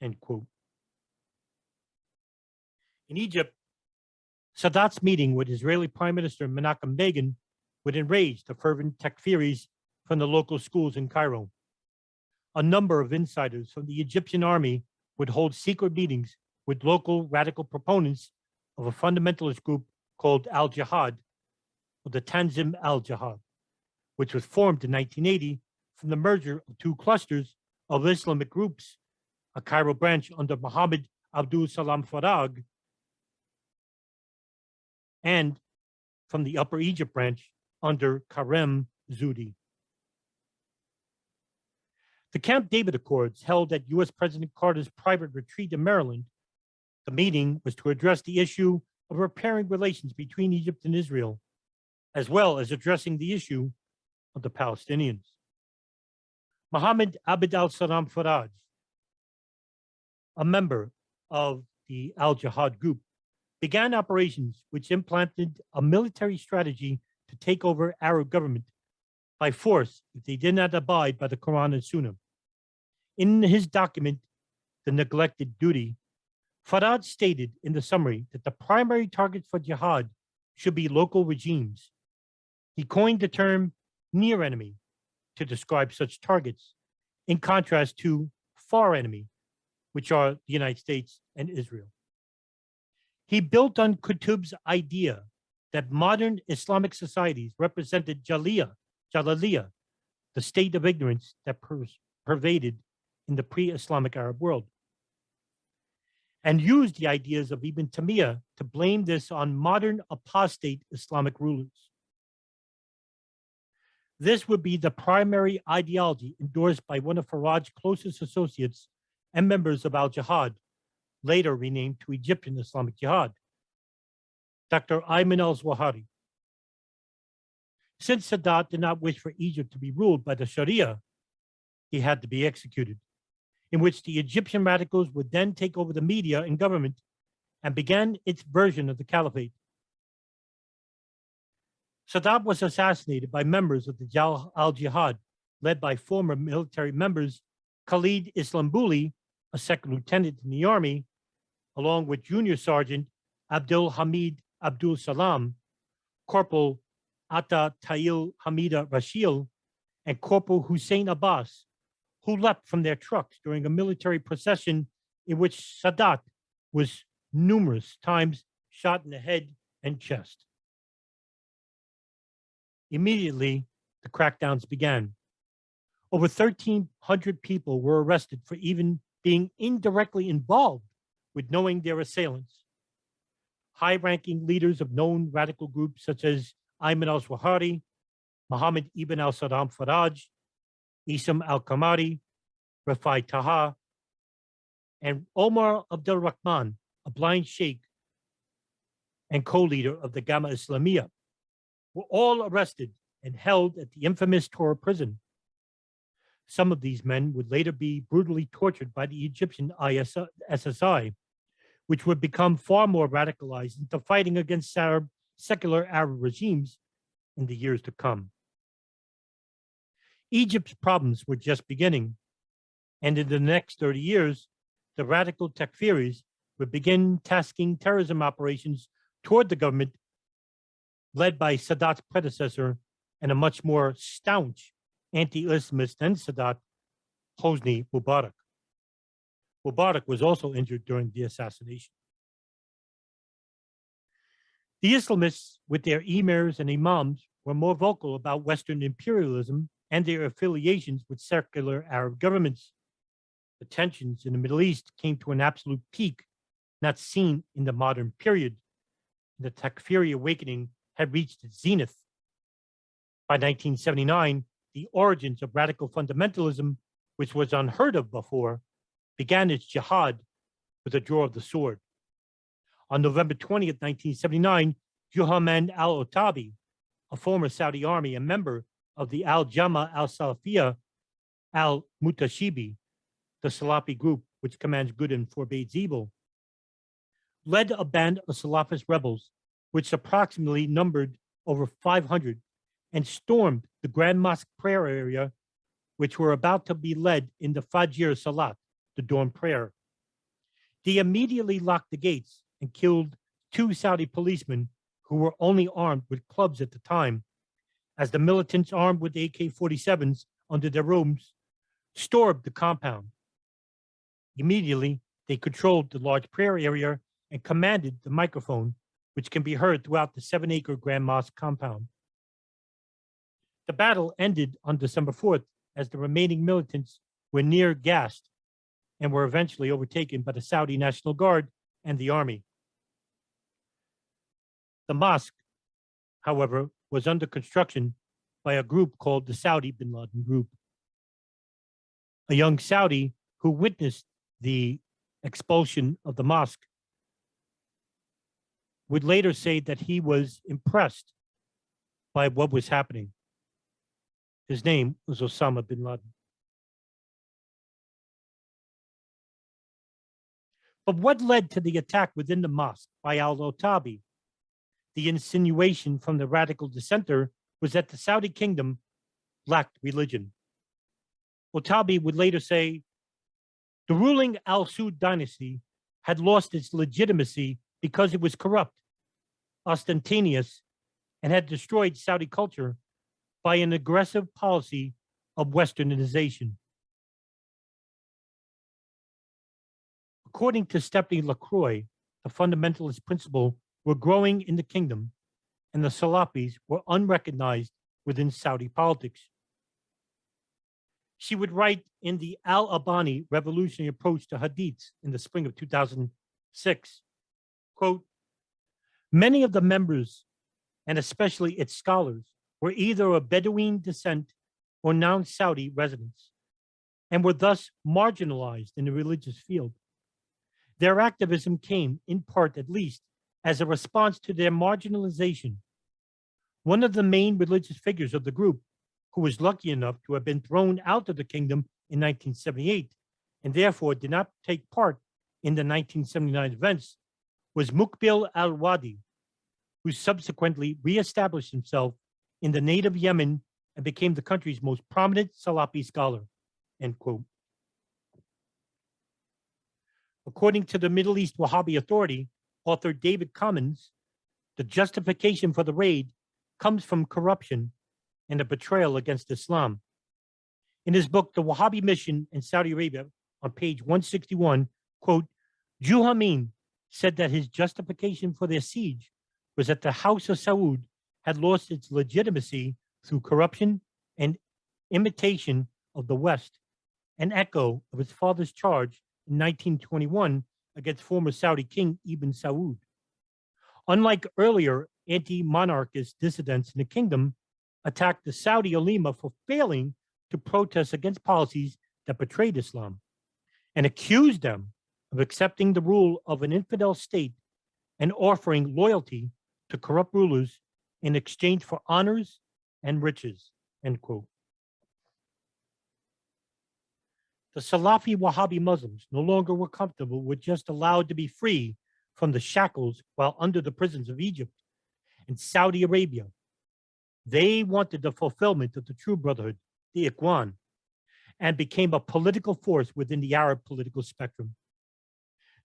end quote. In Egypt, Sadat's meeting with Israeli Prime Minister Menachem Begin would enrage the fervent takfiris from the local schools in Cairo. A number of insiders from the Egyptian army would hold secret meetings with local radical proponents of a fundamentalist group called Al-Jihad, or the Tanzim al-Jihad, which was formed in 1980 from the merger of two clusters of Islamic groups, a Cairo branch under Mohammed Abdul Salam Farag, and from the Upper Egypt branch under Karem Zudi. The Camp David Accords held at U.S. President Carter's private retreat in Maryland. The meeting was to address the issue of repairing relations between Egypt and Israel, as well as addressing the issue of the Palestinians. Mohammed Abd al-Salam Faraj, a member of the Al-Jihad group, began operations which implanted a military strategy to take over Arab government by force if they did not abide by the Quran and Sunnah. In his document, The Neglected Duty, Faraj stated in the summary that the primary target for jihad should be local regimes. He coined the term near enemy to describe such targets, in contrast to far enemy, which are the United States and Israel. He built on Qutb's idea that modern Islamic societies represented Jalaliya, the state of ignorance that pervaded in the pre-Islamic Arab world, and used the ideas of Ibn Taymiyyah to blame this on modern apostate Islamic rulers. This would be the primary ideology endorsed by one of Faraj's closest associates and members of Al-Jihad, later renamed to Egyptian Islamic Jihad, Dr. Ayman al-Zawahiri. Since Sadat did not wish for Egypt to be ruled by the Sharia, he had to be executed, in which the Egyptian radicals would then take over the media and government and began its version of the caliphate. Sadat was assassinated by members of the Al-Jihad, led by former military members Khalid Islambouli, a second lieutenant in the army, along with Junior Sergeant Abdul Hamid Abdul Salam, Corporal Atta Tayil Hamida Rashil, and Corporal Hussein Abbas, who leapt from their trucks during a military procession in which Sadat was numerous times shot in the head and chest. Immediately, the crackdowns began. Over 1,300 people were arrested for even being indirectly involved with knowing their assailants. High-ranking leaders of known radical groups such as Ayman al-Zawahiri, Mohammed ibn al-Salam Faraj, Isam al-Kamari, Rafai Taha, and Omar Abdul Rahman, a blind sheikh and co-leader of the Gamma Islamiyah, were all arrested and held at the infamous Torah prison. Some of these men would later be brutally tortured by the Egyptian SSI, which would become far more radicalized into fighting against secular Arab regimes in the years to come. Egypt's problems were just beginning, and in the next 30 years, the radical takfiris would begin tasking terrorism operations toward the government led by Sadat's predecessor and a much more staunch anti-Islamist than Sadat, Hosni Mubarak. Mubarak was also injured during the assassination. The Islamists, with their emirs and imams, were more vocal about Western imperialism and their affiliations with secular Arab governments. The tensions in the Middle East came to an absolute peak not seen in the modern period. The takfiri awakening had reached its zenith. By 1979, the origins of radical fundamentalism, which was unheard of before, began its jihad with the draw of the sword. On November 20th, 1979, Juhaman al-Otabi, a former Saudi army and member of the Al-Jama al-Salafiyya al-Mutashibi, the Salafi group which commands good and forbids evil, led a band of Salafist rebels, which approximately numbered over 500, and stormed the Grand Mosque prayer area, which were about to be led in the Fajr Salat, the dawn prayer. They immediately locked the gates and killed 2 Saudi policemen who were only armed with clubs at the time, as the militants armed with AK-47s under their robes stormed the compound. Immediately, they controlled the large prayer area and commanded the microphone, which can be heard throughout the 7-acre Grand Mosque compound. The battle ended on December 4th as the remaining militants were near gassed and were eventually overtaken by the Saudi National Guard and the army. The mosque, however, was under construction by a group called the Saudi bin Laden Group. A young Saudi who witnessed the expulsion of the mosque would later say that he was impressed by what was happening. His name was Osama bin Laden. But what led to the attack within the mosque by al-Otabi? The insinuation from the radical dissenter was that the Saudi kingdom lacked religion. Otabi would later say, the ruling Al Saud dynasty had lost its legitimacy because it was corrupt, ostentatious, and had destroyed Saudi culture by an aggressive policy of westernization. According to Stephanie Lacroix, the fundamentalist principle were growing in the kingdom, and the Salafis were unrecognized within Saudi politics. She would write in the Al-Albani Revolutionary Approach to Hadiths in the spring of 2006, quote, many of the members, and especially its scholars, were either of Bedouin descent or non-Saudi residents, and were thus marginalized in the religious field. Their activism came, in part at least, as a response to their marginalization. One of the main religious figures of the group, who was lucky enough to have been thrown out of the kingdom in 1978, and therefore did not take part in the 1979 events, was Muqbil al-Wadi, who subsequently reestablished himself in the native Yemen and became the country's most prominent Salafi scholar, end quote. According to the Middle East Wahhabi Authority, author David Commons, the justification for the raid comes from corruption and a betrayal against Islam. In his book, The Wahhabi Mission in Saudi Arabia, on page 161, quote, Juhamin said that his justification for their siege was that the House of Saud had lost its legitimacy through corruption and imitation of the West, an echo of his father's charge in 1921 against former Saudi King Ibn Saud. Unlike earlier anti-monarchist dissidents in the kingdom, attacked the Saudi ulema for failing to protest against policies that betrayed Islam, and accused them of accepting the rule of an infidel state and offering loyalty to corrupt rulers in exchange for honors and riches, end quote. The Salafi Wahhabi Muslims no longer were comfortable with just allowed to be free from the shackles while under the prisons of Egypt and Saudi Arabia. They wanted the fulfillment of the true brotherhood, the Ikhwan, and became a political force within the Arab political spectrum.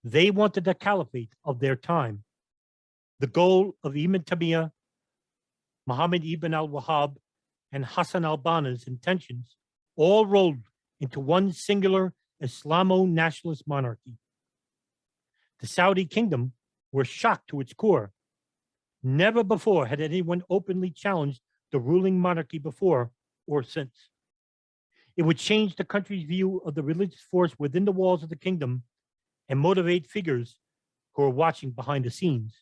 They wanted the caliphate of their time, the goal of Ibn Taymiyyah, Muhammad ibn al-Wahhab, and Hassan al-Banna's intentions all rolled into one singular Islamo-nationalist monarchy. The Saudi kingdom were shocked to its core. Never before had anyone openly challenged the ruling monarchy before or since. It would change the country's view of the religious force within the walls of the kingdom and motivate figures who are watching behind the scenes,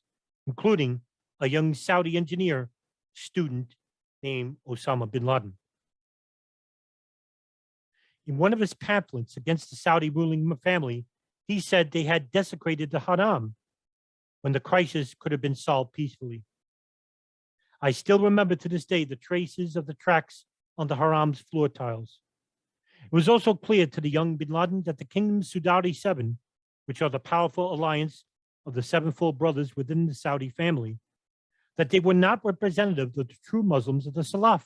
including a young Saudi engineer student named Osama bin Laden. In one of his pamphlets against the Saudi ruling family, he said they had desecrated the haram when the crisis could have been solved peacefully. I still remember to this day the traces of the tracks on the haram's floor tiles. It was also clear to the young bin Laden that the kingdom's Sudaudi Seven, which are the powerful alliance of the sevenfold brothers within the Saudi family, that they were not representative of the true Muslims of the Salaf.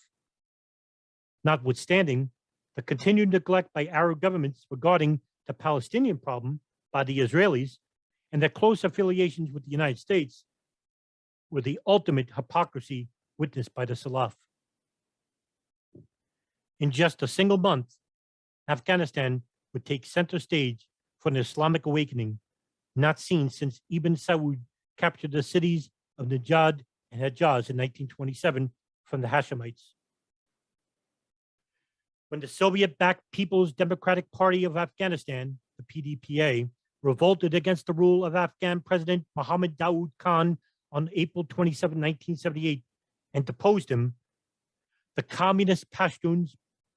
Notwithstanding the continued neglect by Arab governments regarding the Palestinian problem by the Israelis and their close affiliations with the United States, were the ultimate hypocrisy witnessed by the Salaf. In just a single month, Afghanistan would take center stage for an Islamic awakening not seen since Ibn Saud captured the cities of Najd and Hejaz in 1927 from the Hashemites. When the Soviet-backed People's Democratic Party of Afghanistan, the PDPA, revolted against the rule of Afghan President Mohammad Daoud Khan on April 27, 1978, and deposed him, the communist Pashtuns,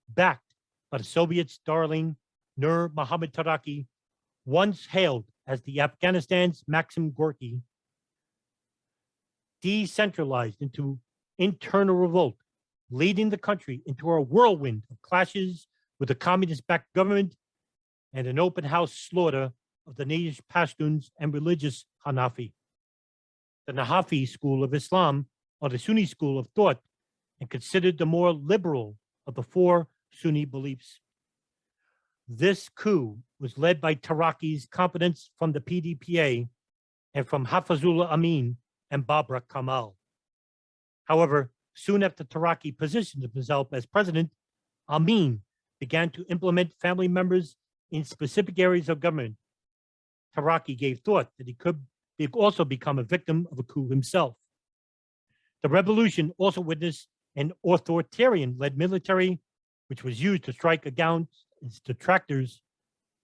backed by the Soviets' darling Nur Muhammad Taraki, once hailed as the Afghanistan's Maxim Gorky, decentralized into internal revolt, leading the country into a whirlwind of clashes with the communist-backed government and an open house slaughter of the native Pashtuns and religious Hanafi. The Nahafi school of Islam, or the Sunni school of thought, and considered the more liberal of the four Sunni beliefs. This coup was led by Taraki's confidence from the PDPA and from Hafizullah Amin and Babra Kamal. However, soon after Taraki positioned himself as president, Amin began to implement family members in specific areas of government. Taraki gave thought that he could also become a victim of a coup himself. The revolution also witnessed an authoritarian-led military, which was used to strike against its detractors,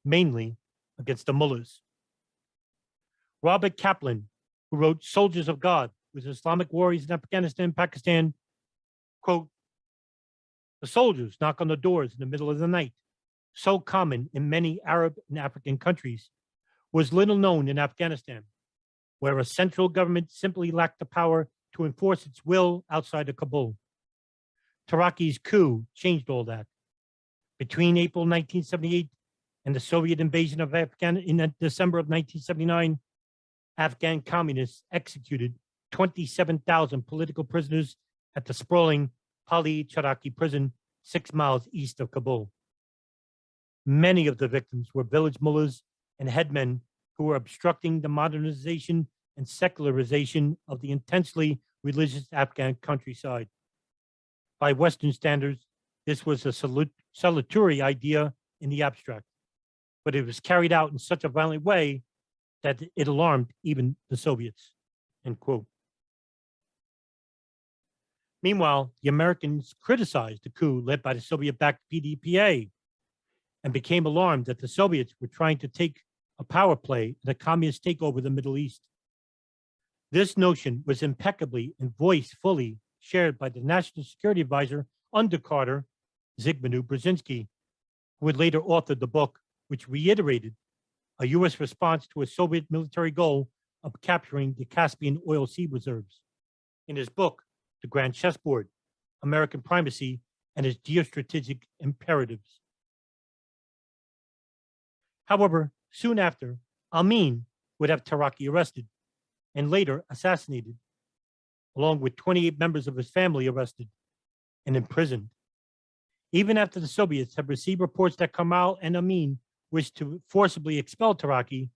mainly against the mullahs. Robert Kaplan, who wrote Soldiers of God with Islamic warriors in Afghanistan and Pakistan, quote, "The soldiers knock on the doors in the middle of the night, so common in many Arab and African countries, was little known in Afghanistan, where a central government simply lacked the power to enforce its will outside of Kabul. Taraki's coup changed all that. Between April 1978 and the Soviet invasion of Afghanistan in December of 1979, Afghan communists executed 27,000 political prisoners at the sprawling Pali Charaki prison 6 miles east of Kabul. Many of the victims were village mullahs and headmen who were obstructing the modernization and secularization of the intensely religious Afghan countryside. By Western standards, this was a salutary idea in the abstract, but it was carried out in such a violent way that it alarmed even the Soviets," end quote. Meanwhile, the Americans criticized the coup led by the Soviet-backed PDPA and became alarmed that the Soviets were trying to take a power play in a communist takeover of the Middle East. This notion was impeccably and voicefully shared by the National Security Advisor under Carter, Zygmunt Brzezinski, who had later authored the book which reiterated a U.S. response to a Soviet military goal of capturing the Caspian oil seed reserves. In his book, The Grand Chessboard, American Primacy and its Geostrategic Imperatives. However, soon after, Amin would have Taraki arrested and later assassinated, along with 28 members of his family arrested and imprisoned. Even after the Soviets had received reports that Kamal and Amin wished to forcibly expel Taraki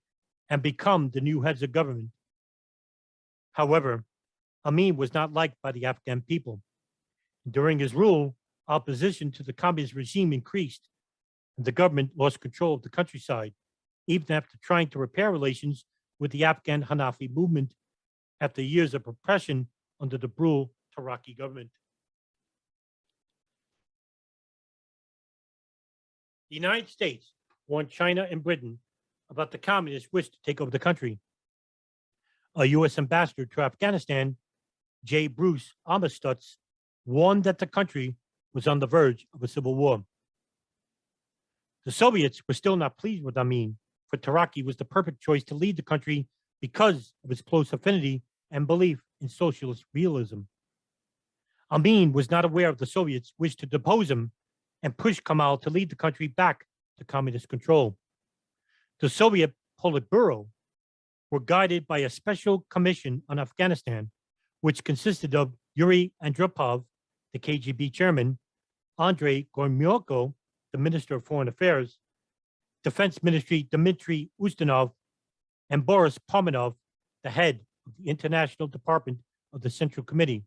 and become the new heads of government. However, Amin was not liked by the Afghan people. During his rule, opposition to the communist regime increased, and the government lost control of the countryside, even after trying to repair relations with the Afghan Hanafi movement after years of repression under the brutal Taraki government. The United States warned China and Britain about the communists' wish to take over the country. A U.S. ambassador to Afghanistan, J. Bruce Amistutz, warned that the country was on the verge of a civil war. The Soviets were still not pleased with Amin, for Taraki was the perfect choice to lead the country because of his close affinity and belief in socialist realism. Amin was not aware of the Soviets' wish to depose him and push Kemal to lead the country back to communist control. The Soviet Politburo were guided by a special commission on Afghanistan, which consisted of Yuri Andropov, the KGB chairman, Andrei Gromyko, the Minister of Foreign Affairs, Defense Ministry Dmitry Ustinov, and Boris Pomenov, the head of the International Department of the Central Committee,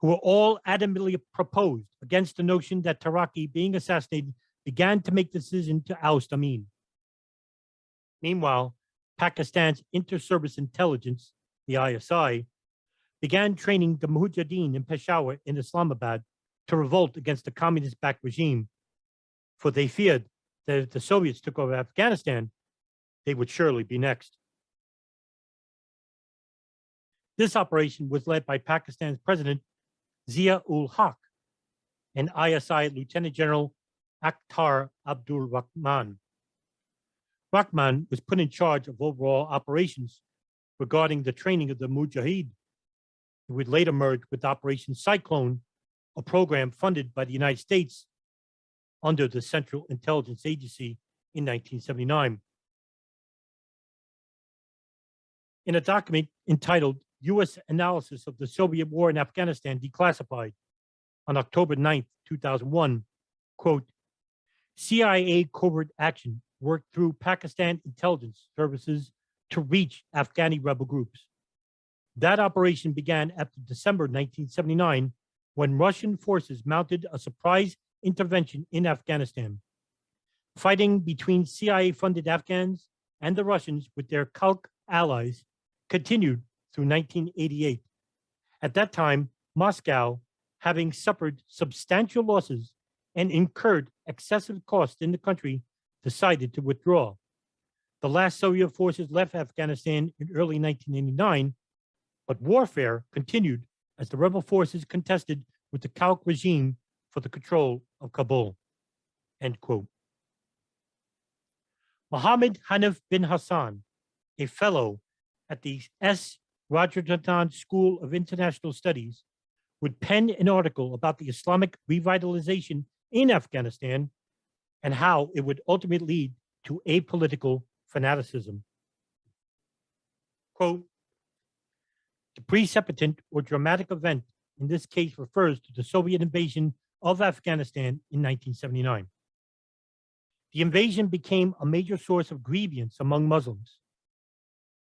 who were all adamantly proposed against the notion that Taraki, being assassinated, began to make the decision to oust Amin. Meanwhile, Pakistan's Inter-Service Intelligence, the ISI, began training the Mujahideen in Peshawar in Islamabad to revolt against the communist-backed regime, for they feared that if the Soviets took over Afghanistan, they would surely be next. This operation was led by Pakistan's President Zia-ul-Haq and ISI Lieutenant General Akhtar Abdul Rahman. Rahman was put in charge of overall operations regarding the training of the Mujahid. It would later merge with Operation Cyclone, a program funded by the United States under the Central Intelligence Agency in 1979. In a document entitled U.S. Analysis of the Soviet War in Afghanistan Declassified on October 9, 2001, quote, CIA covert action worked through Pakistan intelligence services to reach Afghani rebel groups. That operation began after December 1979, when Russian forces mounted a surprise intervention in Afghanistan. Fighting between CIA-funded Afghans and the Russians with their Kalk allies continued through 1988. At that time, Moscow, having suffered substantial losses and incurred excessive costs in the country, decided to withdraw. The last Soviet forces left Afghanistan in early 1989, but warfare continued as the rebel forces contested with the Kalk regime for the control of Kabul, end quote. Mohammed Hanif bin Hassan, a fellow at the S. Rajaratnam School of International Studies, would pen an article about the Islamic revitalization in Afghanistan and how it would ultimately lead to apolitical fanaticism. Quote, the precipitant or dramatic event in this case refers to the Soviet invasion of Afghanistan in 1979. The invasion became a major source of grievance among Muslims.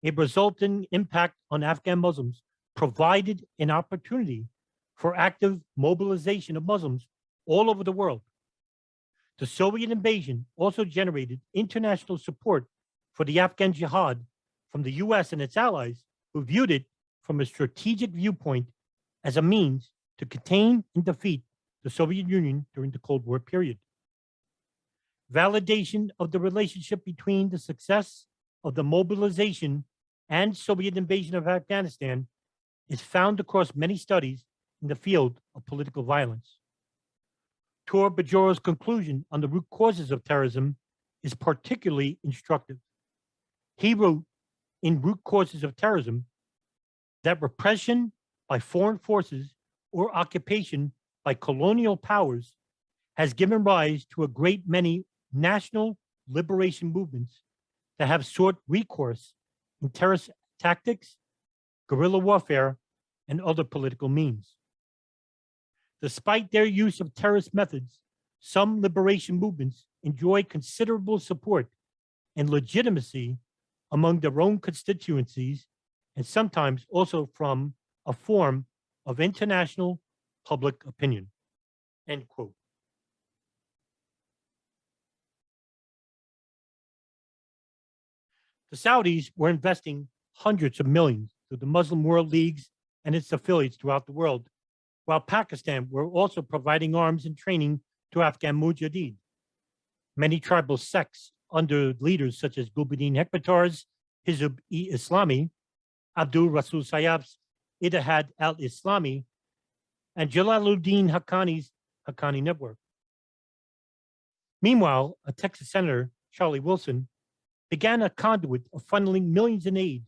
A resulting impact on Afghan Muslims provided an opportunity for active mobilization of Muslims all over the world. The Soviet invasion also generated international support for the Afghan jihad from the US and its allies, who viewed it from a strategic viewpoint as a means to contain and defeat the Soviet Union during the Cold War period. Validation of the relationship between the success of the mobilization and Soviet invasion of Afghanistan is found across many studies in the field of political violence. Tor Bajoro's conclusion on the root causes of terrorism is particularly instructive. He wrote in Root Causes of Terrorism that repression by foreign forces or occupation by colonial powers has given rise to a great many national liberation movements that have sought recourse in terrorist tactics, guerrilla warfare, and other political means. Despite their use of terrorist methods, some liberation movements enjoy considerable support and legitimacy among their own constituencies, and sometimes also from a form of international public opinion, end quote. The Saudis were investing hundreds of millions through the Muslim World Leagues and its affiliates throughout the world, while Pakistan were also providing arms and training to Afghan mujahideen. Many tribal sects under leaders such as Gulbuddin Hekmatyar's Hizb-e-Islami, Abdul Rasul Sayyab's Ittihad al-Islami, and Jalaluddin Haqqani's Haqqani Network. Meanwhile, a Texas Senator, Charlie Wilson, began a conduit of funneling millions in aid,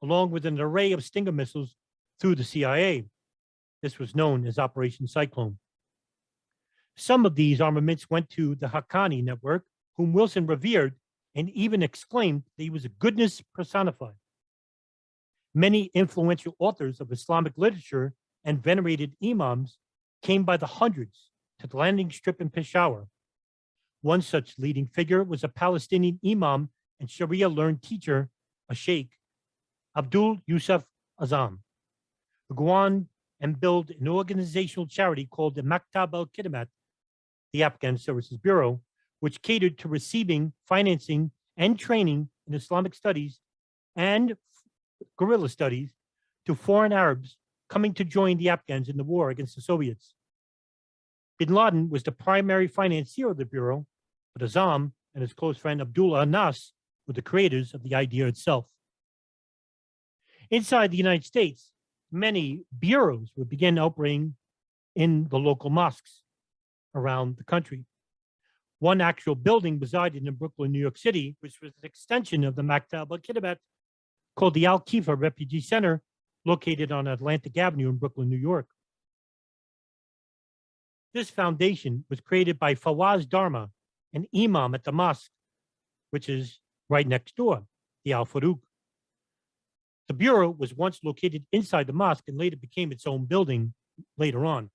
along with an array of Stinger missiles through the CIA. This was known as Operation Cyclone. Some of these armaments went to the Haqqani Network, whom Wilson revered and even exclaimed that he was a goodness personified. Many influential authors of Islamic literature and venerated imams came by the hundreds to the landing strip in Peshawar. One such leading figure was a Palestinian imam and Sharia learned teacher, a sheikh, Abdul Yusuf Azam, who go on and build an organizational charity called the Maktab al-Khidmat, the Afghan Services Bureau, which catered to receiving, financing, and training in Islamic studies and guerrilla studies to foreign Arabs coming to join the Afghans in the war against the Soviets. Bin Laden was the primary financier of the Bureau, but Azam and his close friend Abdullah Anas were the creators of the idea itself. Inside the United States, many bureaus would begin operating in the local mosques around the country. One actual building resided in Brooklyn, New York City, which was an extension of the Maktab al-Khidmat, called the Al-Kifa Refugee Center, located on Atlantic Avenue in Brooklyn, New York. This foundation was created by Fawaz Dharma, an imam at the mosque, which is right next door, the Al-Faruq. The Bureau was once located inside the mosque and later became its own building later on.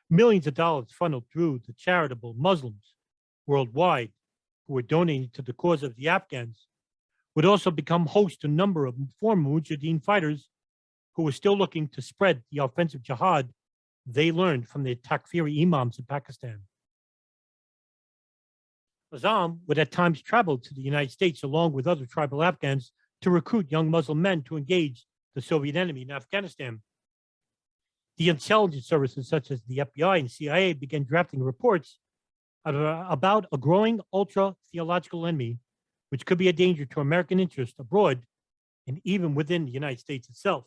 Millions of dollars funneled through the charitable Muslims worldwide who were donating to the cause of the Afghans would also become host to a number of former Mujahideen fighters who were still looking to spread the offensive jihad they learned from the takfiri imams in Pakistan. Azam would at times travel to the United States along with other tribal Afghans to recruit young Muslim men to engage the Soviet enemy in Afghanistan. The intelligence services such as the FBI and CIA began drafting reports about a growing ultra-theological enemy, which could be a danger to American interests abroad and even within the United States itself.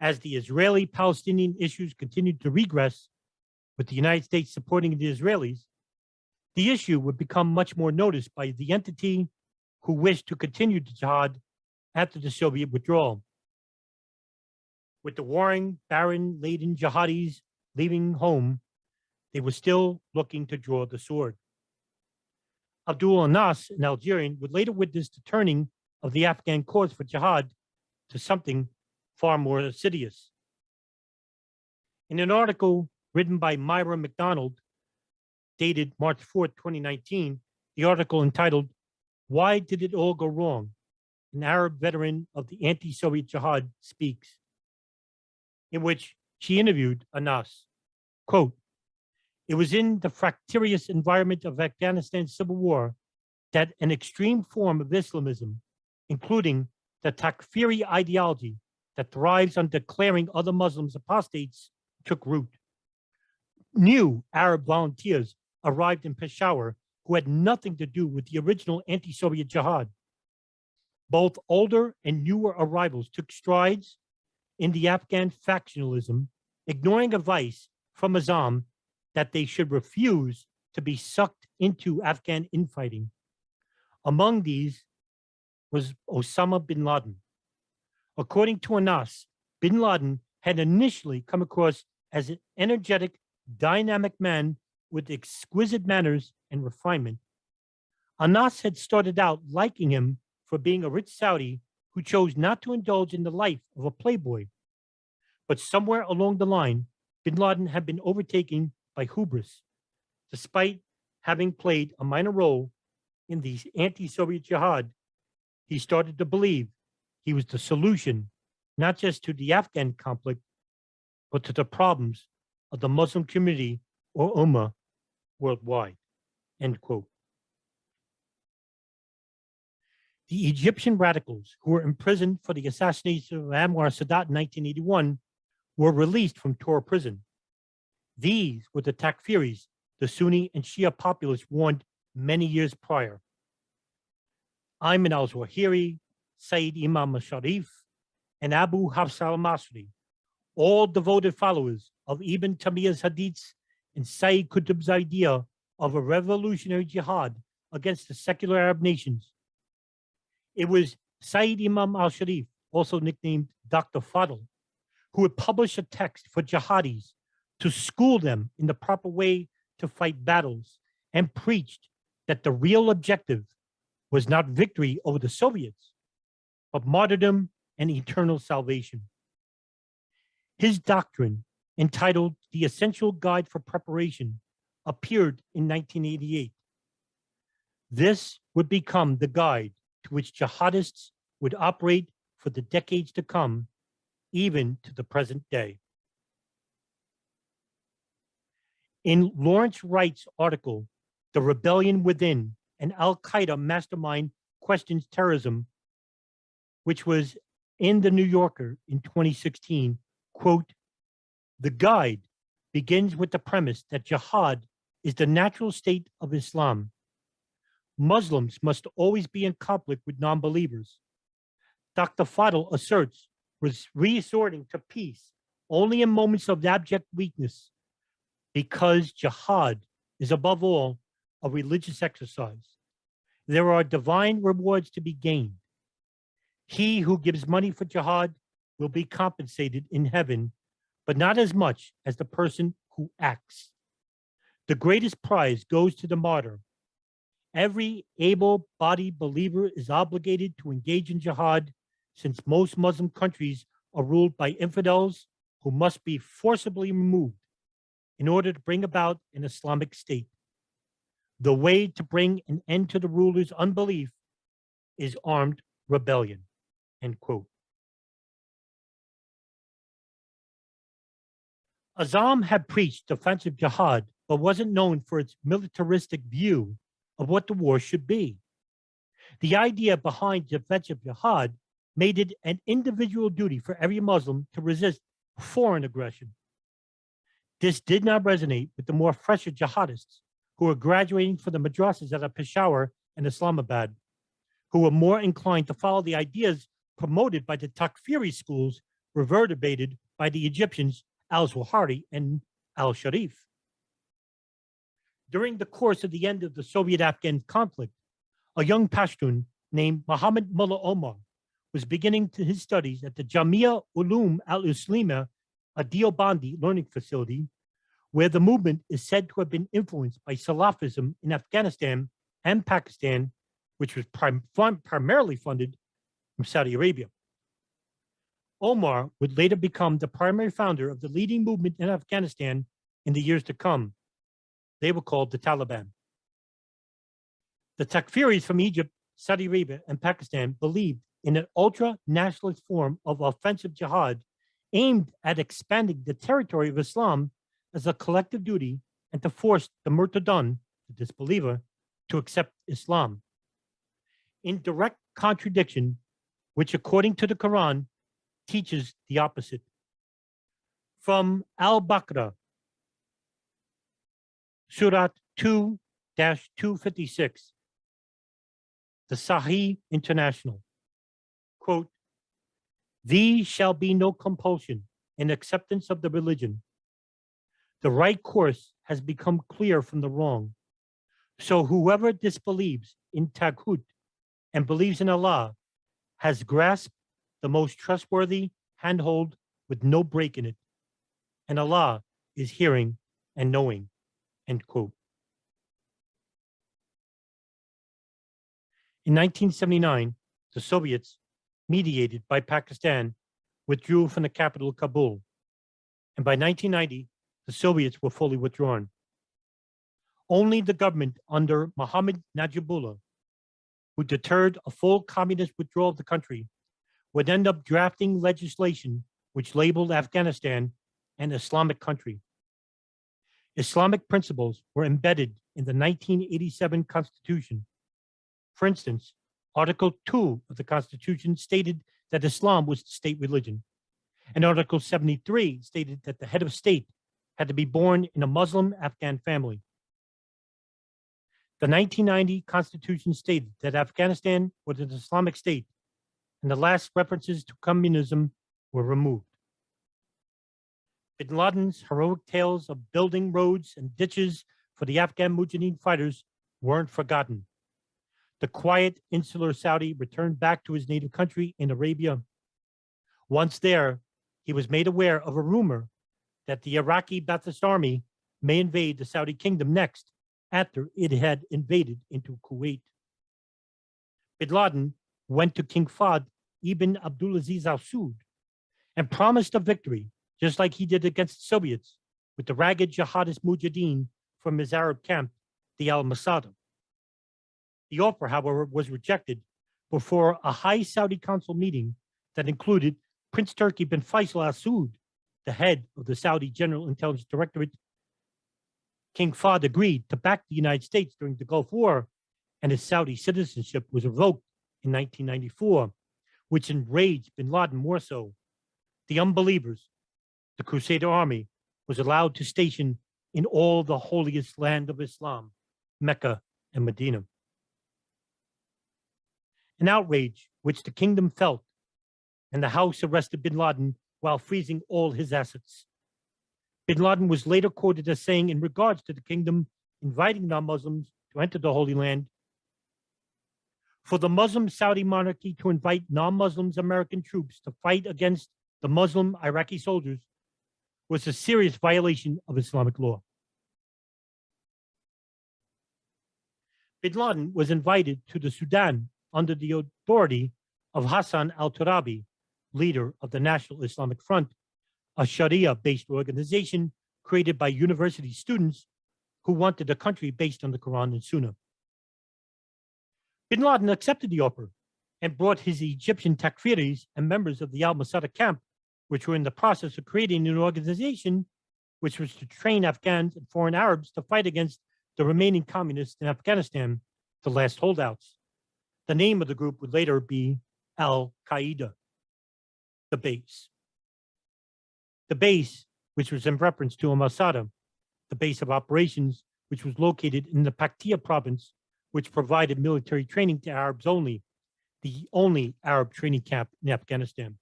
As the Israeli-Palestinian issues continued to regress, with the United States supporting the Israelis, the issue would become much more noticed by the entity who wished to continue the jihad after the Soviet withdrawal. With the warring, barren-laden jihadis leaving home, they were still looking to draw the sword. Abdul Anas, an Algerian, would later witness the turning of the Afghan cause for jihad to something far more insidious. In an article written by Myra McDonald, dated March 4, 2019, the article entitled, "Why Did It All Go Wrong?" An Arab veteran of the anti-Soviet jihad speaks, in which she interviewed Anas. Quote, "It was in the fractious environment of Afghanistan's civil war that an extreme form of Islamism, including the takfiri ideology that thrives on declaring other Muslims apostates, took root. New Arab volunteers arrived in Peshawar who had nothing to do with the original anti-Soviet jihad. Both older and newer arrivals took strides in the Afghan factionalism, ignoring advice from Azam that they should refuse to be sucked into Afghan infighting. Among these was Osama bin Laden. According to Anas, bin Laden had initially come across as an energetic, dynamic man with exquisite manners and refinement. Anas had started out liking him for being a rich Saudi who chose not to indulge in the life of a playboy. But somewhere along the line, bin Laden had been overtaken by hubris. Despite having played a minor role in the anti-Soviet jihad, he started to believe he was the solution, not just to the Afghan conflict, but to the problems of the Muslim community or Ummah worldwide, end quote. The Egyptian radicals who were imprisoned for the assassination of Anwar Sadat in 1981 were released from Tor prison. These were the takfiris the Sunni and Shia populace warned many years prior. Ayman al-Zawahiri, Sayyid Imam al-Sharif, and Abu Hafs al-Masri, all devoted followers of Ibn Taymiyyah's hadiths and Sayyid Qutb's idea of a revolutionary jihad against the secular Arab nations. It was Sayyid Imam al-Sharif, also nicknamed Dr. Fadl, who would publish a text for jihadis to school them in the proper way to fight battles, and preached that the real objective was not victory over the Soviets, but martyrdom and eternal salvation. His doctrine, entitled The Essential Guide for Preparation, appeared in 1988. This would become the guide to which jihadists would operate for the decades to come, even to the present day. In Lawrence Wright's article, The Rebellion Within, an Al-Qaeda Mastermind Questions Terrorism, which was in the New Yorker in 2016, quote, "The guide begins with the premise that jihad is the natural state of Islam. Muslims must always be in conflict with non-believers. Dr. Fadl asserts resorting to peace only in moments of abject weakness, because jihad is above all a religious exercise. There are divine rewards to be gained. He who gives money for jihad will be compensated in heaven, but not as much as the person who acts. The greatest prize goes to the martyr. Every able-bodied believer is obligated to engage in jihad, since most Muslim countries are ruled by infidels who must be forcibly removed in order to bring about an Islamic state. The way to bring an end to the ruler's unbelief is armed rebellion," end quote. Azam had preached defensive jihad, but wasn't known for its militaristic view of what the war should be. The idea behind defensive jihad made it an individual duty for every Muslim to resist foreign aggression. This did not resonate with the more fresher jihadists who were graduating from the madrasas at Peshawar and Islamabad, who were more inclined to follow the ideas promoted by the takfiri schools reverberated by the Egyptians Al-Zawahiri and Al-Sharif. During the course of the end of the Soviet-Afghan conflict, a young Pashtun named Muhammad Mullah Omar was beginning his studies at the Jamia Ulum al-Islama, a Deobandi learning facility, where the movement is said to have been influenced by Salafism in Afghanistan and Pakistan, which was primarily funded from Saudi Arabia. Omar would later become the primary founder of the leading movement in Afghanistan in the years to come. They were called the Taliban. The takfiris from Egypt, Saudi Arabia, and Pakistan believed in an ultra-nationalist form of offensive jihad aimed at expanding the territory of Islam as a collective duty and to force the murtadun, the disbeliever, to accept Islam. In direct contradiction, which according to the Quran teaches the opposite. From Al-Baqarah, Surah 2-256, the Sahih International, quote, "These shall be no compulsion in acceptance of the religion. The right course has become clear from the wrong. So whoever disbelieves in Taghut and believes in Allah has grasped the most trustworthy handhold with no break in it, and Allah is hearing and knowing," end quote. In 1979, the Soviets, mediated by Pakistan, withdrew from the capital, Kabul, and by 1990, the Soviets were fully withdrawn. Only the government under Mohammad Najibullah, who deterred a full communist withdrawal of the country, would end up drafting legislation which labeled Afghanistan an Islamic country. Islamic principles were embedded in the 1987 Constitution. For instance, Article 2 of the Constitution stated that Islam was the state religion, and Article 73 stated that the head of state had to be born in a Muslim Afghan family. The 1990 Constitution stated that Afghanistan was an Islamic state, and the last references to communism were removed. Bin Laden's heroic tales of building roads and ditches for the Afghan Mujahideen fighters weren't forgotten. The quiet, insular Saudi returned back to his native country in Arabia. Once there, he was made aware of a rumor that the Iraqi Ba'athist army may invade the Saudi kingdom next, after it had invaded into Kuwait. Bin Laden went to King Fahd ibn Abdulaziz al Saud and promised a victory, just like he did against the Soviets with the ragged jihadist mujahideen from his Arab camp, the Al-Masada. The offer, however, was rejected before a high Saudi council meeting that included Prince Turki bin Faisal al Saud, the head of the Saudi General Intelligence Directorate. King Fahd agreed to back the United States during the Gulf War, and his Saudi citizenship was revoked in 1994, which enraged bin Laden more so. The unbelievers, the Crusader army, was allowed to station in all the holiest land of Islam, Mecca and Medina. An outrage which the kingdom felt, and the house arrested bin Laden while freezing all his assets. Bin Laden was later quoted as saying in regards to the kingdom inviting non-Muslims to enter the Holy Land, for the Muslim Saudi monarchy to invite non-Muslims American troops to fight against the Muslim Iraqi soldiers was a serious violation of Islamic law. Bin Laden was invited to the Sudan under the authority of Hassan al-Turabi, leader of the National Islamic Front, a Sharia-based organization created by university students who wanted a country based on the Quran and Sunnah. Bin Laden accepted the offer and brought his Egyptian takfiris and members of the Al-Masada camp, which were in the process of creating an organization which was to train Afghans and foreign Arabs to fight against the remaining communists in Afghanistan, the last holdouts. The name of the group would later be Al-Qaeda, the base. The base, which was in reference to Al-Masada, the base of operations, which was located in the Paktia province, which provided military training to Arabs only, the only Arab training camp in Afghanistan.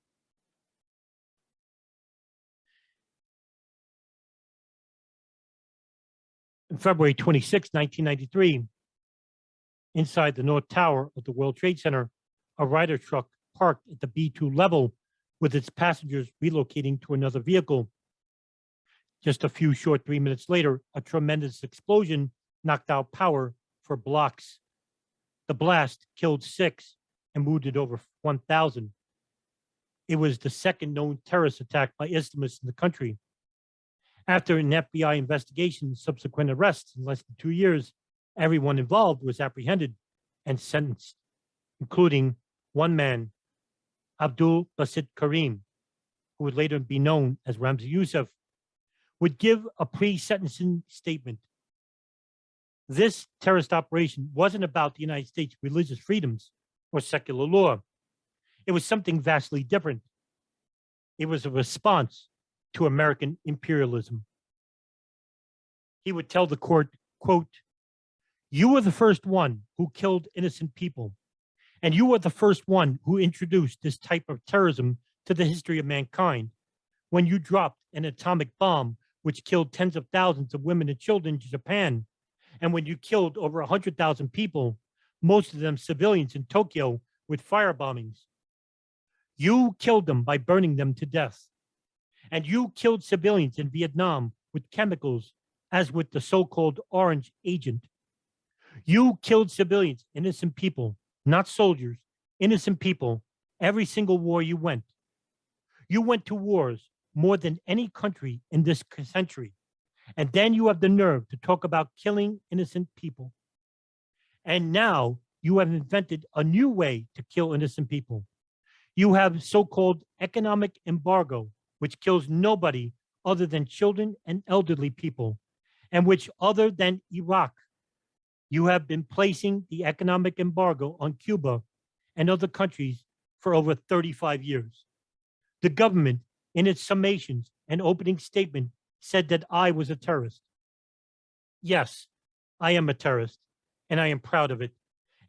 On February 26, 1993, inside the North Tower of the World Trade Center, a Ryder truck parked at the B2 level with its passengers relocating to another vehicle. Just a few short 3 minutes later, a tremendous explosion knocked out power for blocks. The blast killed 6 and wounded over 1,000. It was the second known terrorist attack by Islamists in the country. After an FBI investigation and subsequent arrests in less than 2 years, everyone involved was apprehended and sentenced, including one man, Abdul Basit Karim, who would later be known as Ramzi Youssef, would give a pre-sentencing statement. This terrorist operation wasn't about the United States' religious freedoms or secular law. It was something vastly different. It was a response to American imperialism. He would tell the court, quote, "You were the first one who killed innocent people, and you were the first one who introduced this type of terrorism to the history of mankind when you dropped an atomic bomb which killed tens of thousands of women and children in Japan, and when you killed over 100,000 people, most of them civilians in Tokyo, with fire bombings. You killed them by burning them to death. And you killed civilians in Vietnam with chemicals, as with the so-called Orange Agent. You killed civilians, innocent people, not soldiers, innocent people, every single war you went. You went to wars more than any country in this century. And then you have the nerve to talk about killing innocent people. And now you have invented a new way to kill innocent people. You have so-called economic embargo, which kills nobody other than children and elderly people, and which other than Iraq, you have been placing the economic embargo on Cuba and other countries for over 35 years. The government, in its summations and opening statement, said that I was a terrorist. Yes, I am a terrorist, and I am proud of it,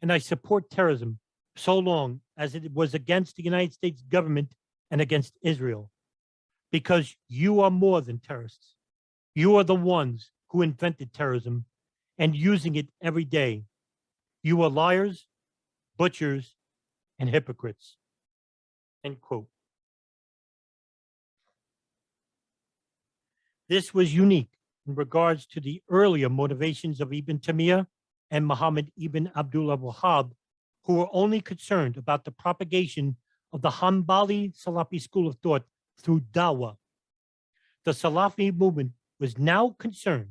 and I support terrorism so long as it was against the United States government and against Israel. Because you are more than terrorists. You are the ones who invented terrorism and using it every day. You are liars, butchers, and hypocrites. End quote. This was unique in regards to the earlier motivations of Ibn Taymiyyah and Muhammad ibn Abdullah Wahhab, who were only concerned about the propagation of the Hanbali-Salafi school of thought through dawah. The Salafi movement was now concerned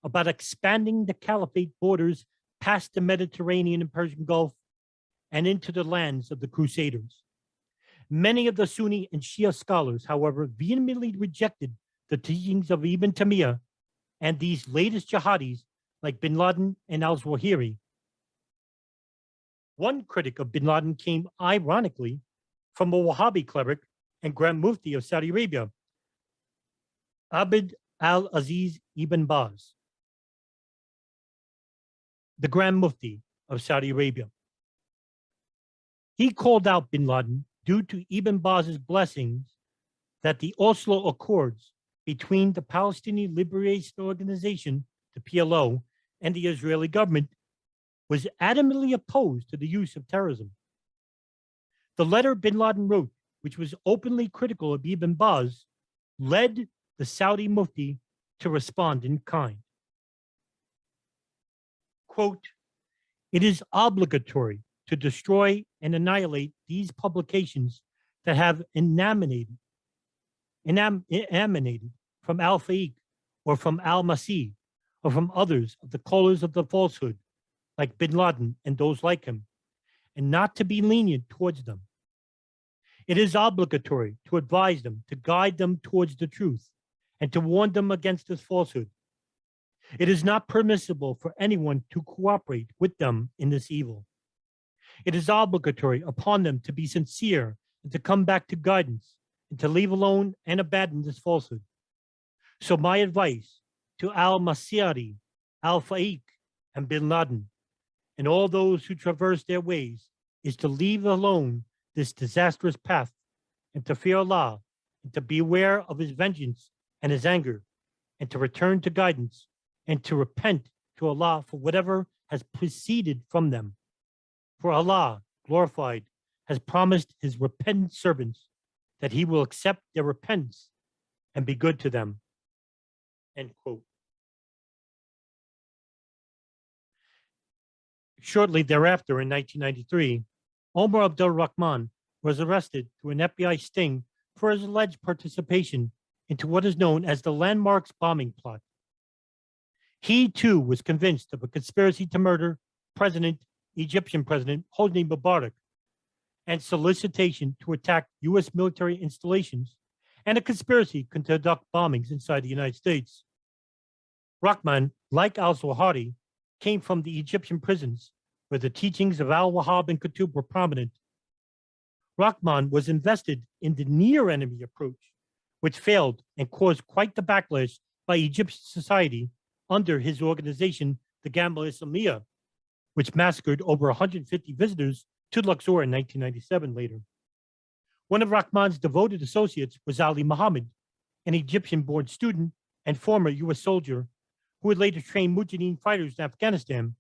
about expanding the caliphate borders past the Mediterranean and Persian Gulf and into the lands of the Crusaders. Many of the Sunni and Shia scholars, however, vehemently rejected the teachings of Ibn Taymiyyah and these latest jihadis like bin Laden and al-Zawahiri. One critic of bin Laden came, ironically, from a Wahhabi cleric and Grand Mufti of Saudi Arabia, Abd al-Aziz ibn Baz, the Grand Mufti of Saudi Arabia. He called out bin Laden due to Ibn Baz's blessings that the Oslo Accords between the Palestinian Liberation Organization, the PLO, and the Israeli government was adamantly opposed to the use of terrorism. The letter bin Laden wrote, which was openly critical of Ibn Baz, led the Saudi Mufti to respond in kind. Quote, "It is obligatory to destroy and annihilate these publications that have emanated from Al-Faiq or from Al-Masih or from others of the callers of the falsehood, like bin Laden and those like him, and not to be lenient towards them. It is obligatory to advise them, to guide them towards the truth, and to warn them against this falsehood. It is not permissible for anyone to cooperate with them in this evil. It is obligatory upon them to be sincere and to come back to guidance and to leave alone and abandon this falsehood. So my advice to al-Masiri, al-Faiq, and bin Laden, and all those who traverse their ways, is to leave alone this disastrous path and to fear Allah and to beware of his vengeance and his anger and to return to guidance and to repent to Allah for whatever has proceeded from them. For Allah, glorified, has promised his repentant servants that he will accept their repentance and be good to them." End quote. Shortly thereafter, in 1993, Omar Abdul Rahman was arrested through an FBI sting for his alleged participation into what is known as the Landmarks bombing plot. He too was convinced of a conspiracy to murder Egyptian President Hosni Mubarak, and solicitation to attack U.S. military installations, and a conspiracy to conduct bombings inside the United States. Rahman, like al-Zawahiri, came from the Egyptian prisons where the teachings of al-Wahhab and Qutb were prominent. Rahman was invested in the near-enemy approach, which failed and caused quite the backlash by Egyptian society under his organization, the Gamma Islamiyah, which massacred over 150 visitors to Luxor in 1997 later. One of Rahman's devoted associates was Ali Muhammad, an Egyptian-born student and former U.S. soldier who would later train Mujahideen fighters in Afghanistan,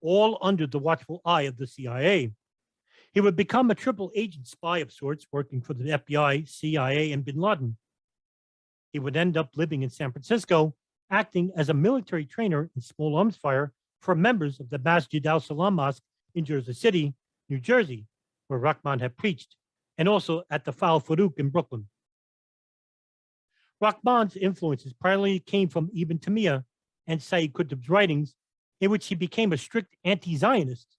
all under the watchful eye of the CIA. He would become a triple agent spy of sorts, working for the FBI, CIA, and bin Laden. He would end up living in San Francisco, acting as a military trainer in small arms fire for members of the Masjid al-Salam Mosque in Jersey City, New Jersey, where Rahman had preached, and also at the Fal Farouk in Brooklyn. Rahman's influences primarily came from Ibn Taymiyyah and Sayyid Qutb's writings, in which he became a strict anti-Zionist,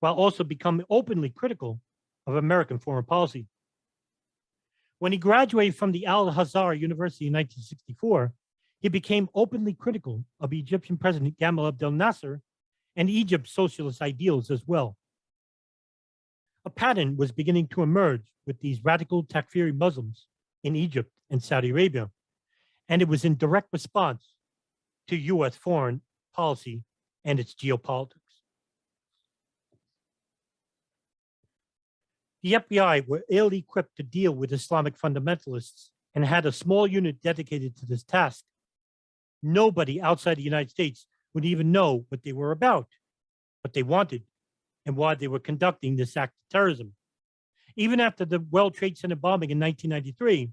while also becoming openly critical of American foreign policy. When he graduated from the Al-Azhar University in 1964, he became openly critical of Egyptian President Gamal Abdel Nasser and Egypt's socialist ideals as well. A pattern was beginning to emerge with these radical takfiri Muslims in Egypt and Saudi Arabia, and it was in direct response to US foreign policy and its geopolitics. The FBI were ill-equipped to deal with Islamic fundamentalists and had a small unit dedicated to this task. Nobody outside the United States would even know what they were about, what they wanted, and why they were conducting this act of terrorism. Even after the World Trade Center bombing in 1993,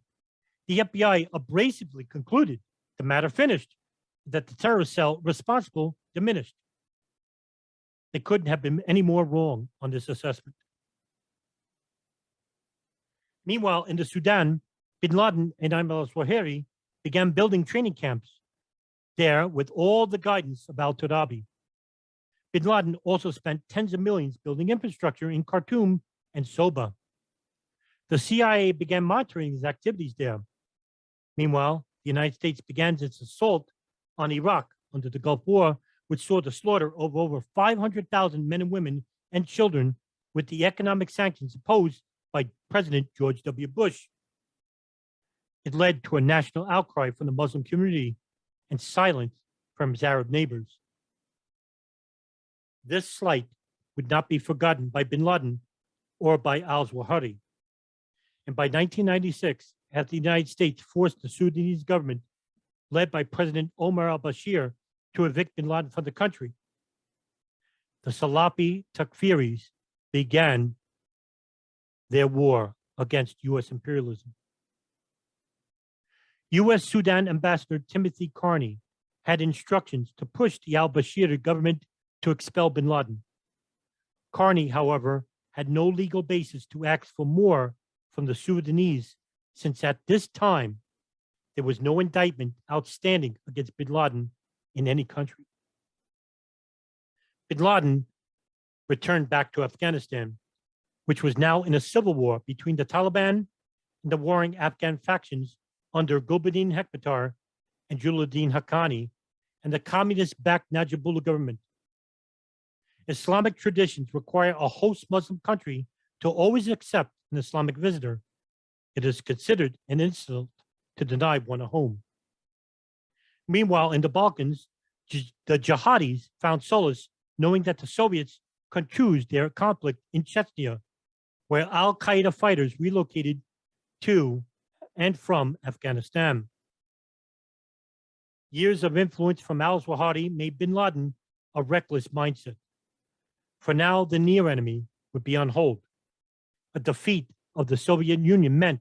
the FBI abrasively concluded the matter finished, that the terrorist cell responsible diminished. They couldn't have been any more wrong on this assessment. Meanwhile, in the Sudan, bin Laden and Ayman al-Zawahiri began building training camps there with all the guidance of al-Turabi. Bin Laden also spent tens of millions building infrastructure in Khartoum and Soba. The CIA began monitoring his activities there. Meanwhile, the United States began its assault on Iraq under the Gulf War, which saw the slaughter of over 500,000 men and women and children with the economic sanctions imposed by President George W. Bush. It led to a national outcry from the Muslim community and silence from his Arab neighbors. This slight would not be forgotten by bin Laden or by al-Zawahiri. And by 1996, after the United States forced the Sudanese government, led by President Omar al-Bashir, to evict bin Laden from the country, the Salafi takfiris began their war against U.S. imperialism. U.S. Sudan Ambassador Timothy Carney had instructions to push the al-Bashir government to expel bin Laden. Carney, however, had no legal basis to ask for more from the Sudanese, since at this time, there was no indictment outstanding against bin Laden in any country. Bin Laden returned back to Afghanistan, which was now in a civil war between the Taliban and the warring Afghan factions under Gulbuddin Hekmatyar and Jalaluddin Haqqani and the communist-backed Najibullah government. Islamic traditions require a host Muslim country to always accept an Islamic visitor. It is considered an insult to deny one a home. Meanwhile, in the Balkans, the jihadis found solace knowing that the Soviets confused their conflict in Chechnya, where al-Qaeda fighters relocated to and from Afghanistan. Years of influence from al-Zawahiri made bin Laden a reckless mindset. For now, the near enemy would be on hold. A defeat of the Soviet Union meant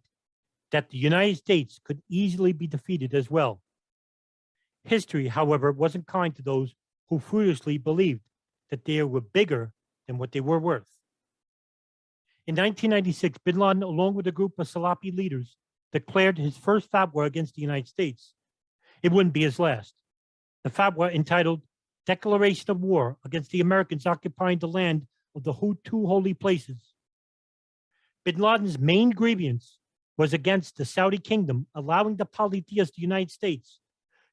that the United States could easily be defeated as well. History, however, wasn't kind to those who foolishly believed that they were bigger than what they were worth. In 1996, bin Laden, along with a group of Salafi leaders, declared his first fatwa against the United States. It wouldn't be his last. The fatwa, entitled Declaration of War Against the Americans Occupying the Land of the Two Holy Places. Bin Laden's main grievance was against the Saudi kingdom allowing the polytheist United States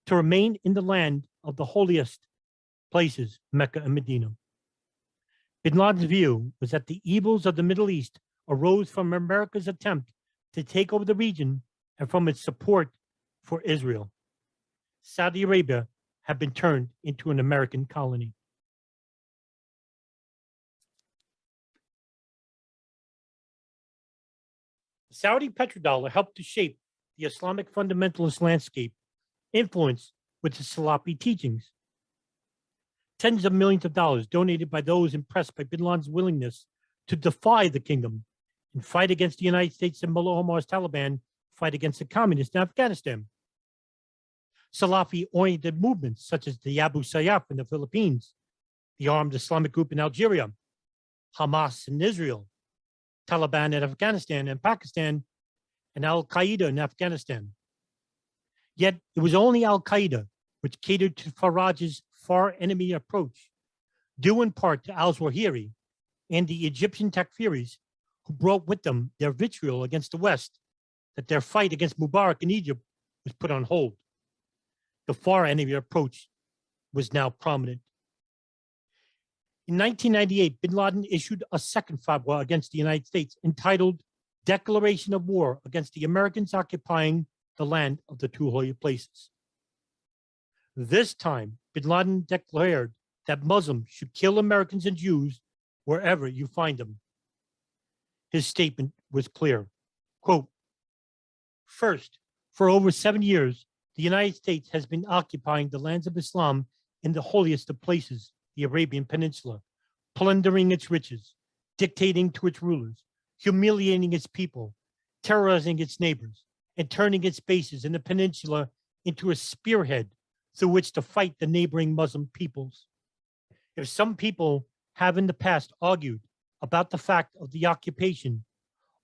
to remain in the land of the holiest places, Mecca and Medina. Bin Laden's view was that the evils of the Middle East arose from America's attempt to take over the region and from its support for Israel. Saudi Arabia had been turned into an American colony. The Saudi petrodollar helped to shape the Islamic fundamentalist landscape, influenced with the Salafi teachings. Tens of millions of dollars donated by those impressed by bin Laden's willingness to defy the kingdom and fight against the United States and Mullah Omar's Taliban fight against the communists in Afghanistan. Salafi-oriented movements such as the Abu Sayyaf in the Philippines, the armed Islamic group in Algeria, Hamas in Israel, Taliban in Afghanistan and Pakistan, and Al-Qaeda in Afghanistan. Yet it was only Al-Qaeda which catered to Faraj's far enemy approach, due in part to al-Zawahiri and the Egyptian takfiris who brought with them their vitriol against the West, that their fight against Mubarak in Egypt was put on hold. The far enemy approach was now prominent. In 1998, bin Laden issued a second fatwa against the United States entitled Declaration of War against the Americans occupying the land of the two holy places. This time, bin Laden declared that Muslims should kill Americans and Jews wherever you find them. His statement was clear. Quote, first, for over 7 years, the United States has been occupying the lands of Islam in the holiest of places, the Arabian Peninsula, plundering its riches, dictating to its rulers, humiliating its people, terrorizing its neighbors, and turning its bases in the peninsula into a spearhead through which to fight the neighboring Muslim peoples. If some people have in the past argued about the fact of the occupation,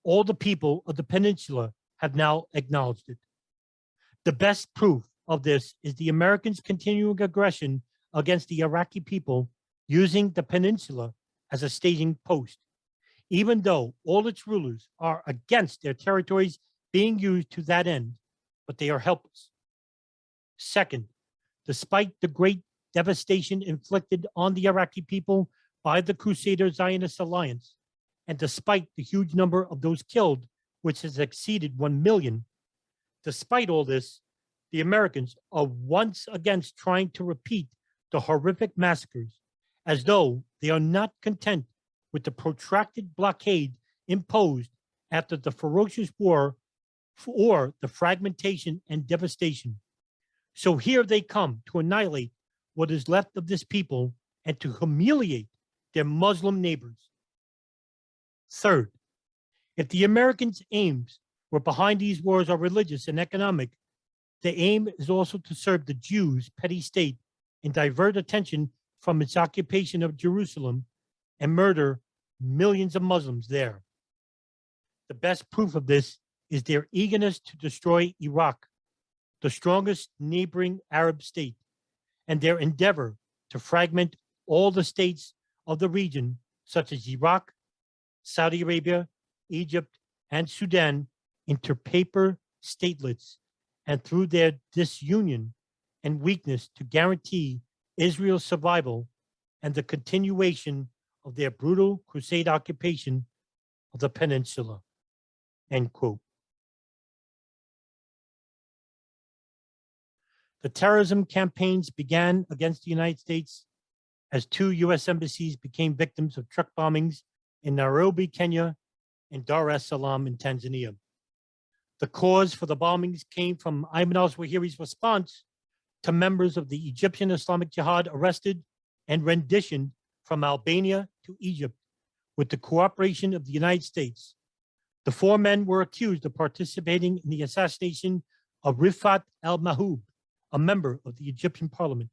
all the people of the peninsula have now acknowledged it. The best proof of this is the Americans' continuing aggression against the Iraqi people, using the peninsula as a staging post, even though all its rulers are against their territories being used to that end, but they are helpless. Second, despite the great devastation inflicted on the Iraqi people by the Crusader Zionist Alliance, and despite the huge number of those killed, which has exceeded 1 million, despite all this, the Americans are once again trying to repeat the horrific massacres, as though they are not content with the protracted blockade imposed after the ferocious war or the fragmentation and devastation. So here they come to annihilate what is left of this people and to humiliate their Muslim neighbors. Third, if the Americans' aims were behind these wars are religious and economic, the aim is also to serve the Jews' petty state and divert attention from its occupation of Jerusalem and murder millions of Muslims there. The best proof of this is their eagerness to destroy Iraq, the strongest neighboring Arab state, and their endeavor to fragment all the states of the region, such as Iraq, Saudi Arabia, Egypt, and Sudan, into paper statelets, and through their disunion and weakness to guarantee Israel's survival and the continuation of their brutal crusade occupation of the peninsula. End quote. The terrorism campaigns began against the United States as 2 U.S. embassies became victims of truck bombings in Nairobi, Kenya, and Dar es Salaam in Tanzania. The cause for the bombings came from Ayman al-Zawahiri's response to members of the Egyptian Islamic Jihad arrested and renditioned from Albania to Egypt with the cooperation of the United States. The 4 men were accused of participating in the assassination of Rifat al-Mahmoud, a member of the Egyptian parliament.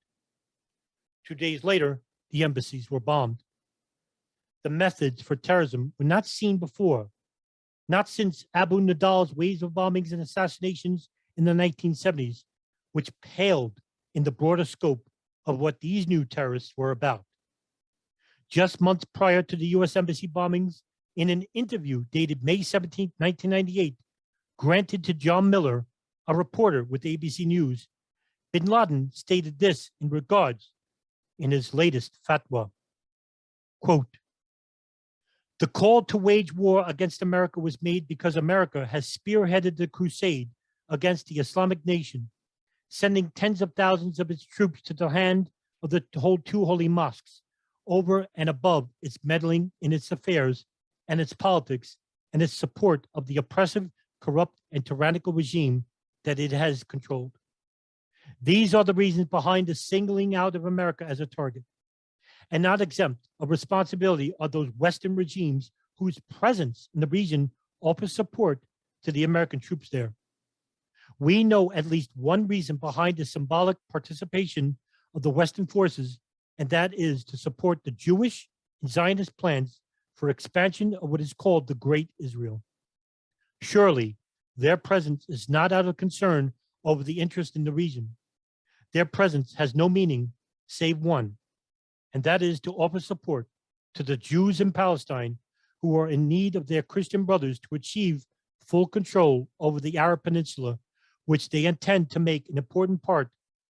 2 days later, the embassies were bombed. The methods for terrorism were not seen before, not since Abu Nadal's waves of bombings and assassinations in the 1970s, which paled in the broader scope of what these new terrorists were about. Just months prior to the U.S. Embassy bombings, in an interview dated May 17, 1998, granted to John Miller, a reporter with ABC News, bin Laden stated this in regards in his latest fatwa, quote, "The call to wage war against America was made because America has spearheaded the crusade against the Islamic nation, sending tens of thousands of its troops to the hand of the two holy mosques, over and above its meddling in its affairs and its politics and its support of the oppressive, corrupt, and tyrannical regime that it has controlled. These are the reasons behind the singling out of America as a target. And not exempt of responsibility are those Western regimes whose presence in the region offers support to the American troops there. We know at least one reason behind the symbolic participation of the Western forces, and that is to support the Jewish and Zionist plans for expansion of what is called the Great Israel. Surely, their presence is not out of concern over the interest in the region. Their presence has no meaning save one, and that is to offer support to the Jews in Palestine who are in need of their Christian brothers to achieve full control over the Arab Peninsula, which they intend to make an important part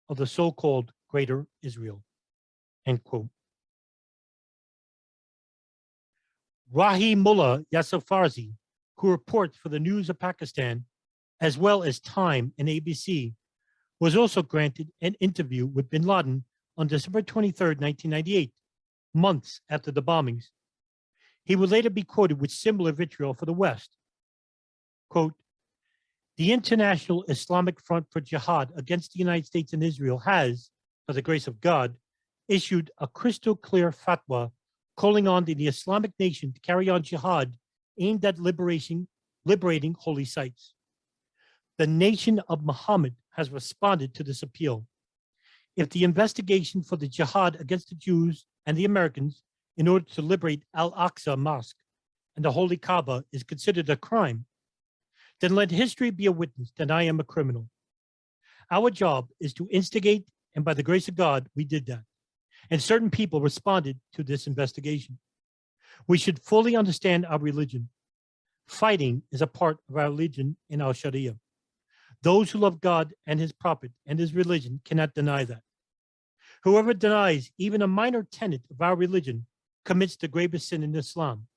of the so-called Greater Israel." End quote. Rahimullah Yusuf-Farzi, who reports for the News of Pakistan, as well as Time and ABC, was also granted an interview with bin Laden on December 23, 1998, months after the bombings. He would later be quoted with similar vitriol for the West. Quote, "The International Islamic Front for Jihad against the United States and Israel has, by the grace of God, issued a crystal clear fatwa calling on the Islamic nation to carry on jihad aimed at liberating holy sites. The nation of Muhammad has responded to this appeal. If the investigation for the jihad against the Jews and the Americans in order to liberate Al-Aqsa Mosque and the Holy Kaaba is considered a crime, then let history be a witness that I am a criminal. Our job is to instigate, and by the grace of God, we did that. And certain people responded to this investigation. We should fully understand our religion. Fighting is a part of our religion in our Sharia. Those who love God and his prophet and his religion cannot deny that. Whoever denies even a minor tenet of our religion commits the gravest sin in Islam.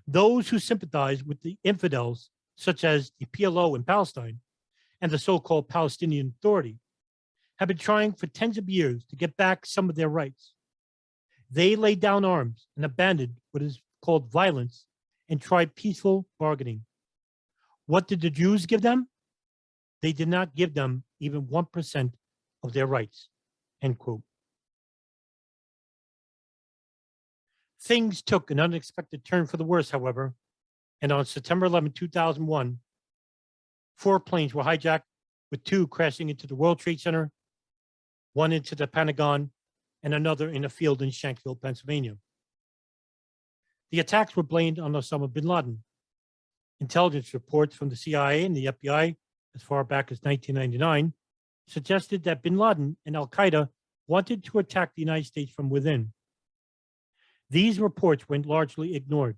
Those who sympathize with the infidels, such as the PLO in Palestine and the so-called Palestinian Authority, have been trying for tens of years to get back some of their rights. They laid down arms and abandoned what is called violence and tried peaceful bargaining. What did the Jews give them? They did not give them even 1% of their rights." End quote. Things took an unexpected turn for the worse, however, and on September 11, 2001, 4 planes were hijacked, with 2 crashing into the World Trade Center, 1 into the Pentagon, and another in a field in Shanksville, Pennsylvania. The attacks were blamed on Osama bin Laden. Intelligence reports from the CIA and the FBI as far back as 1999 suggested that bin Laden and Al-Qaeda wanted to attack the United States from within. These reports went largely ignored.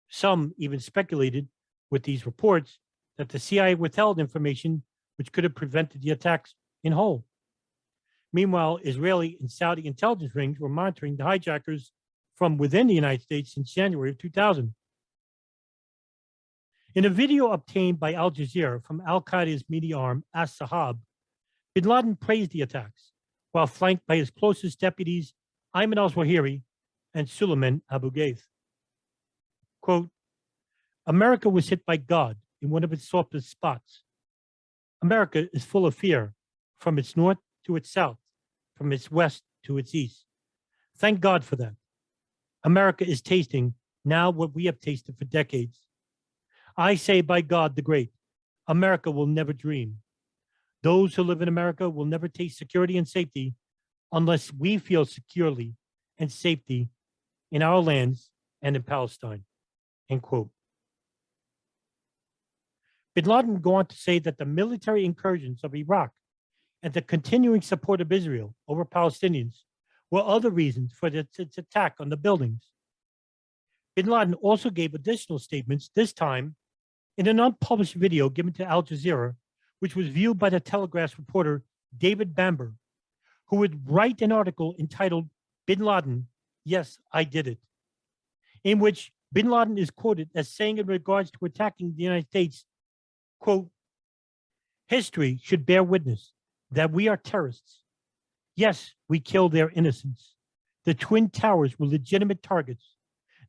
Some even speculated with these reports that the CIA withheld information which could have prevented the attacks in whole. Meanwhile, Israeli and Saudi intelligence rings were monitoring the hijackers from within the United States since January of 2000. In a video obtained by Al-Azhar from Al-Qaeda's media arm, As-Sahab, bin Laden praised the attacks, while flanked by his closest deputies, Ayman al-Zawahiri and Suleiman Abu Ghaith. Quote, "America was hit by God in one of its softest spots. America is full of fear, from its north to its south, from its west to its east. Thank God for that. America is tasting now what we have tasted for decades. I say by God the Great, America will never dream. Those who live in America will never taste security and safety unless we feel securely and safety in our lands and in Palestine." End quote. Bin Laden would go on to say that the military incursions of Iraq and the continuing support of Israel over Palestinians were other reasons for its attack on the buildings. Bin Laden also gave additional statements, this time in an unpublished video given to Al Jazeera, which was viewed by the Telegraph's reporter David Bamber, who would write an article entitled "Bin Laden, Yes, I Did It," in which Bin Laden is quoted as saying in regards to attacking the United States, quote, "History should bear witness that we are terrorists. Yes, we killed their innocents. The Twin Towers were legitimate targets.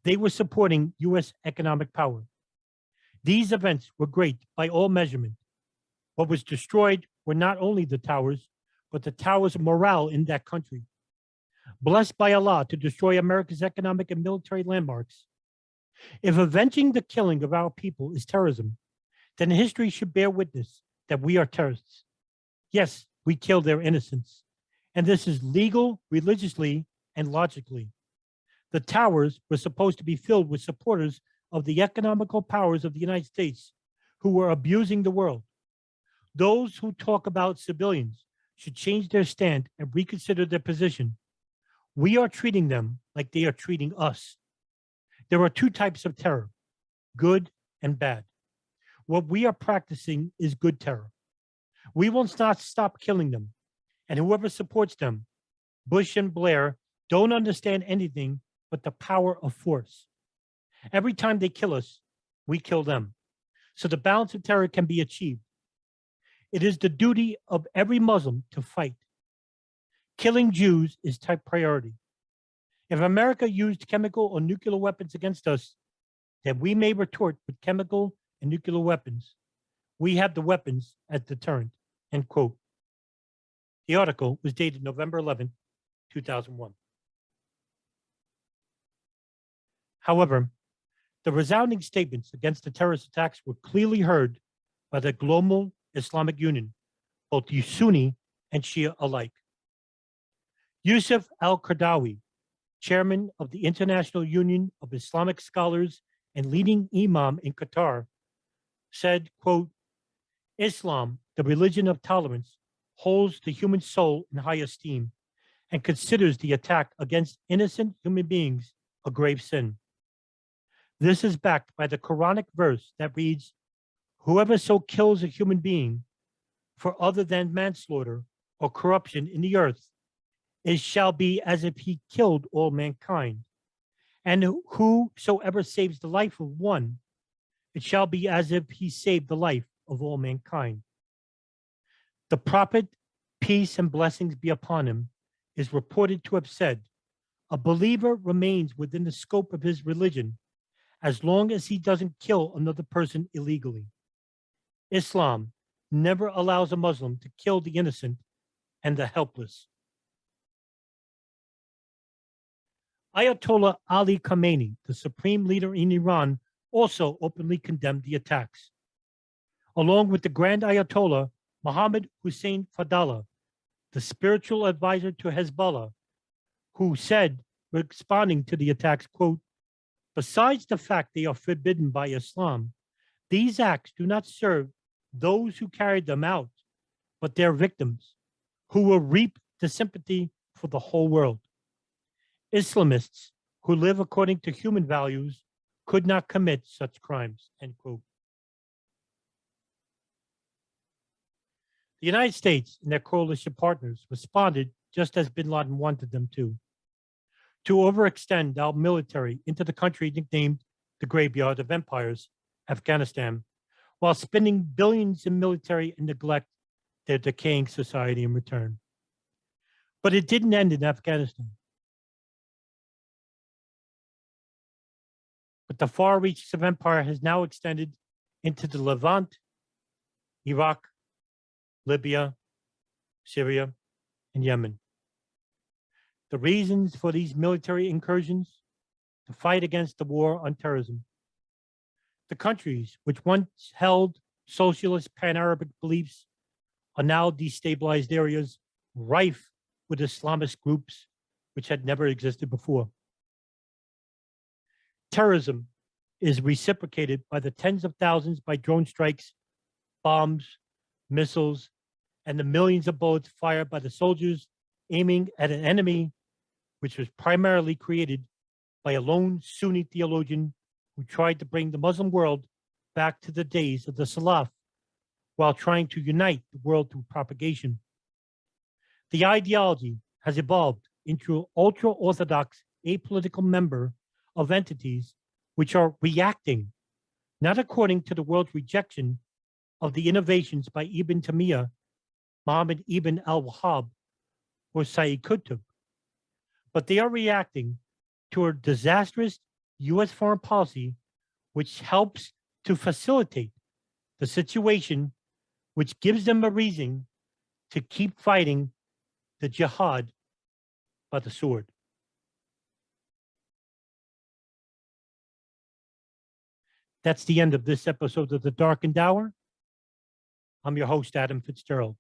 They were supporting U.S. economic power. These events were great by all measurement. What was destroyed were not only the towers, but the towers of morale in that country. Blessed by Allah to destroy America's economic and military landmarks. If avenging the killing of our people is terrorism, then history should bear witness that we are terrorists. Yes, we killed their innocents, and this is legal, religiously, and logically. The towers were supposed to be filled with supporters of the economical powers of the United States who were abusing the world. Those who talk about civilians should change their stand and reconsider their position. We are treating them like they are treating us. There are 2 types of terror, good and bad. What we are practicing is good terror. We will not stop killing them. And whoever supports them, Bush and Blair, don't understand anything but the power of force. Every time they kill us, we kill them. So the balance of terror can be achieved. It is the duty of every Muslim to fight. Killing Jews is top priority. If America used chemical or nuclear weapons against us, then we may retort with chemical and nuclear weapons. We have the weapons as deterrent, end quote. The article was dated November 11, 2001. However, the resounding statements against the terrorist attacks were clearly heard by the global Islamic Union, both Sunni and Shia alike. Yusuf al-Qaradawi, chairman of the International Union of Islamic Scholars and leading imam in Qatar, said, quote, Islam, the religion of tolerance, holds the human soul in high esteem and considers the attack against innocent human beings a grave sin. This is backed by the Quranic verse that reads, whoever so kills a human being for other than manslaughter or corruption in the earth, it shall be as if he killed all mankind. And whosoever saves the life of one, it shall be as if he saved the life of all mankind. The prophet, peace and blessings be upon him, is reported to have said, a believer remains within the scope of his religion as long as he doesn't kill another person illegally. Islam never allows a Muslim to kill the innocent and the helpless. Ayatollah Ali Khamenei, the supreme leader in Iran, also openly condemned the attacks. Along with the Grand Ayatollah Mohammad Hussein Fadlallah, the spiritual advisor to Hezbollah, who said, responding to the attacks, quote, besides the fact they are forbidden by Islam, these acts do not serve those who carried them out, but their victims, who will reap the sympathy for the whole world. Islamists who live according to human values could not commit such crimes, end quote. The United States and their coalition partners responded just as bin Laden wanted them to overextend our military into the country nicknamed the Graveyard of Empires, Afghanistan, while spending billions in military and neglect their decaying society in return. But it didn't end in Afghanistan. But the far reaches of empire has now extended into the Levant, Iraq, Libya, Syria, and Yemen. The reasons for these military incursions: to fight against the war on terrorism. The countries which once held socialist pan-Arabic beliefs are now destabilized areas rife with Islamist groups which had never existed before. Terrorism is reciprocated by the tens of thousands by drone strikes, bombs, missiles, and the millions of bullets fired by the soldiers aiming at an enemy which was primarily created by a lone Sunni theologian who tried to bring the Muslim world back to the days of the Salaf while trying to unite the world through propagation. The ideology has evolved into an ultra-Orthodox apolitical member of entities which are reacting, not according to the world's rejection of the innovations by Ibn Taymiyyah, Muhammad ibn al-Wahhab, or Sayyid Qutb, but they are reacting to a disastrous U.S. foreign policy which helps to facilitate the situation, which gives them a reason to keep fighting the jihad by the sword. That's the end of this episode of The Darkened Hour. I'm your host, Adam Fitzgerald.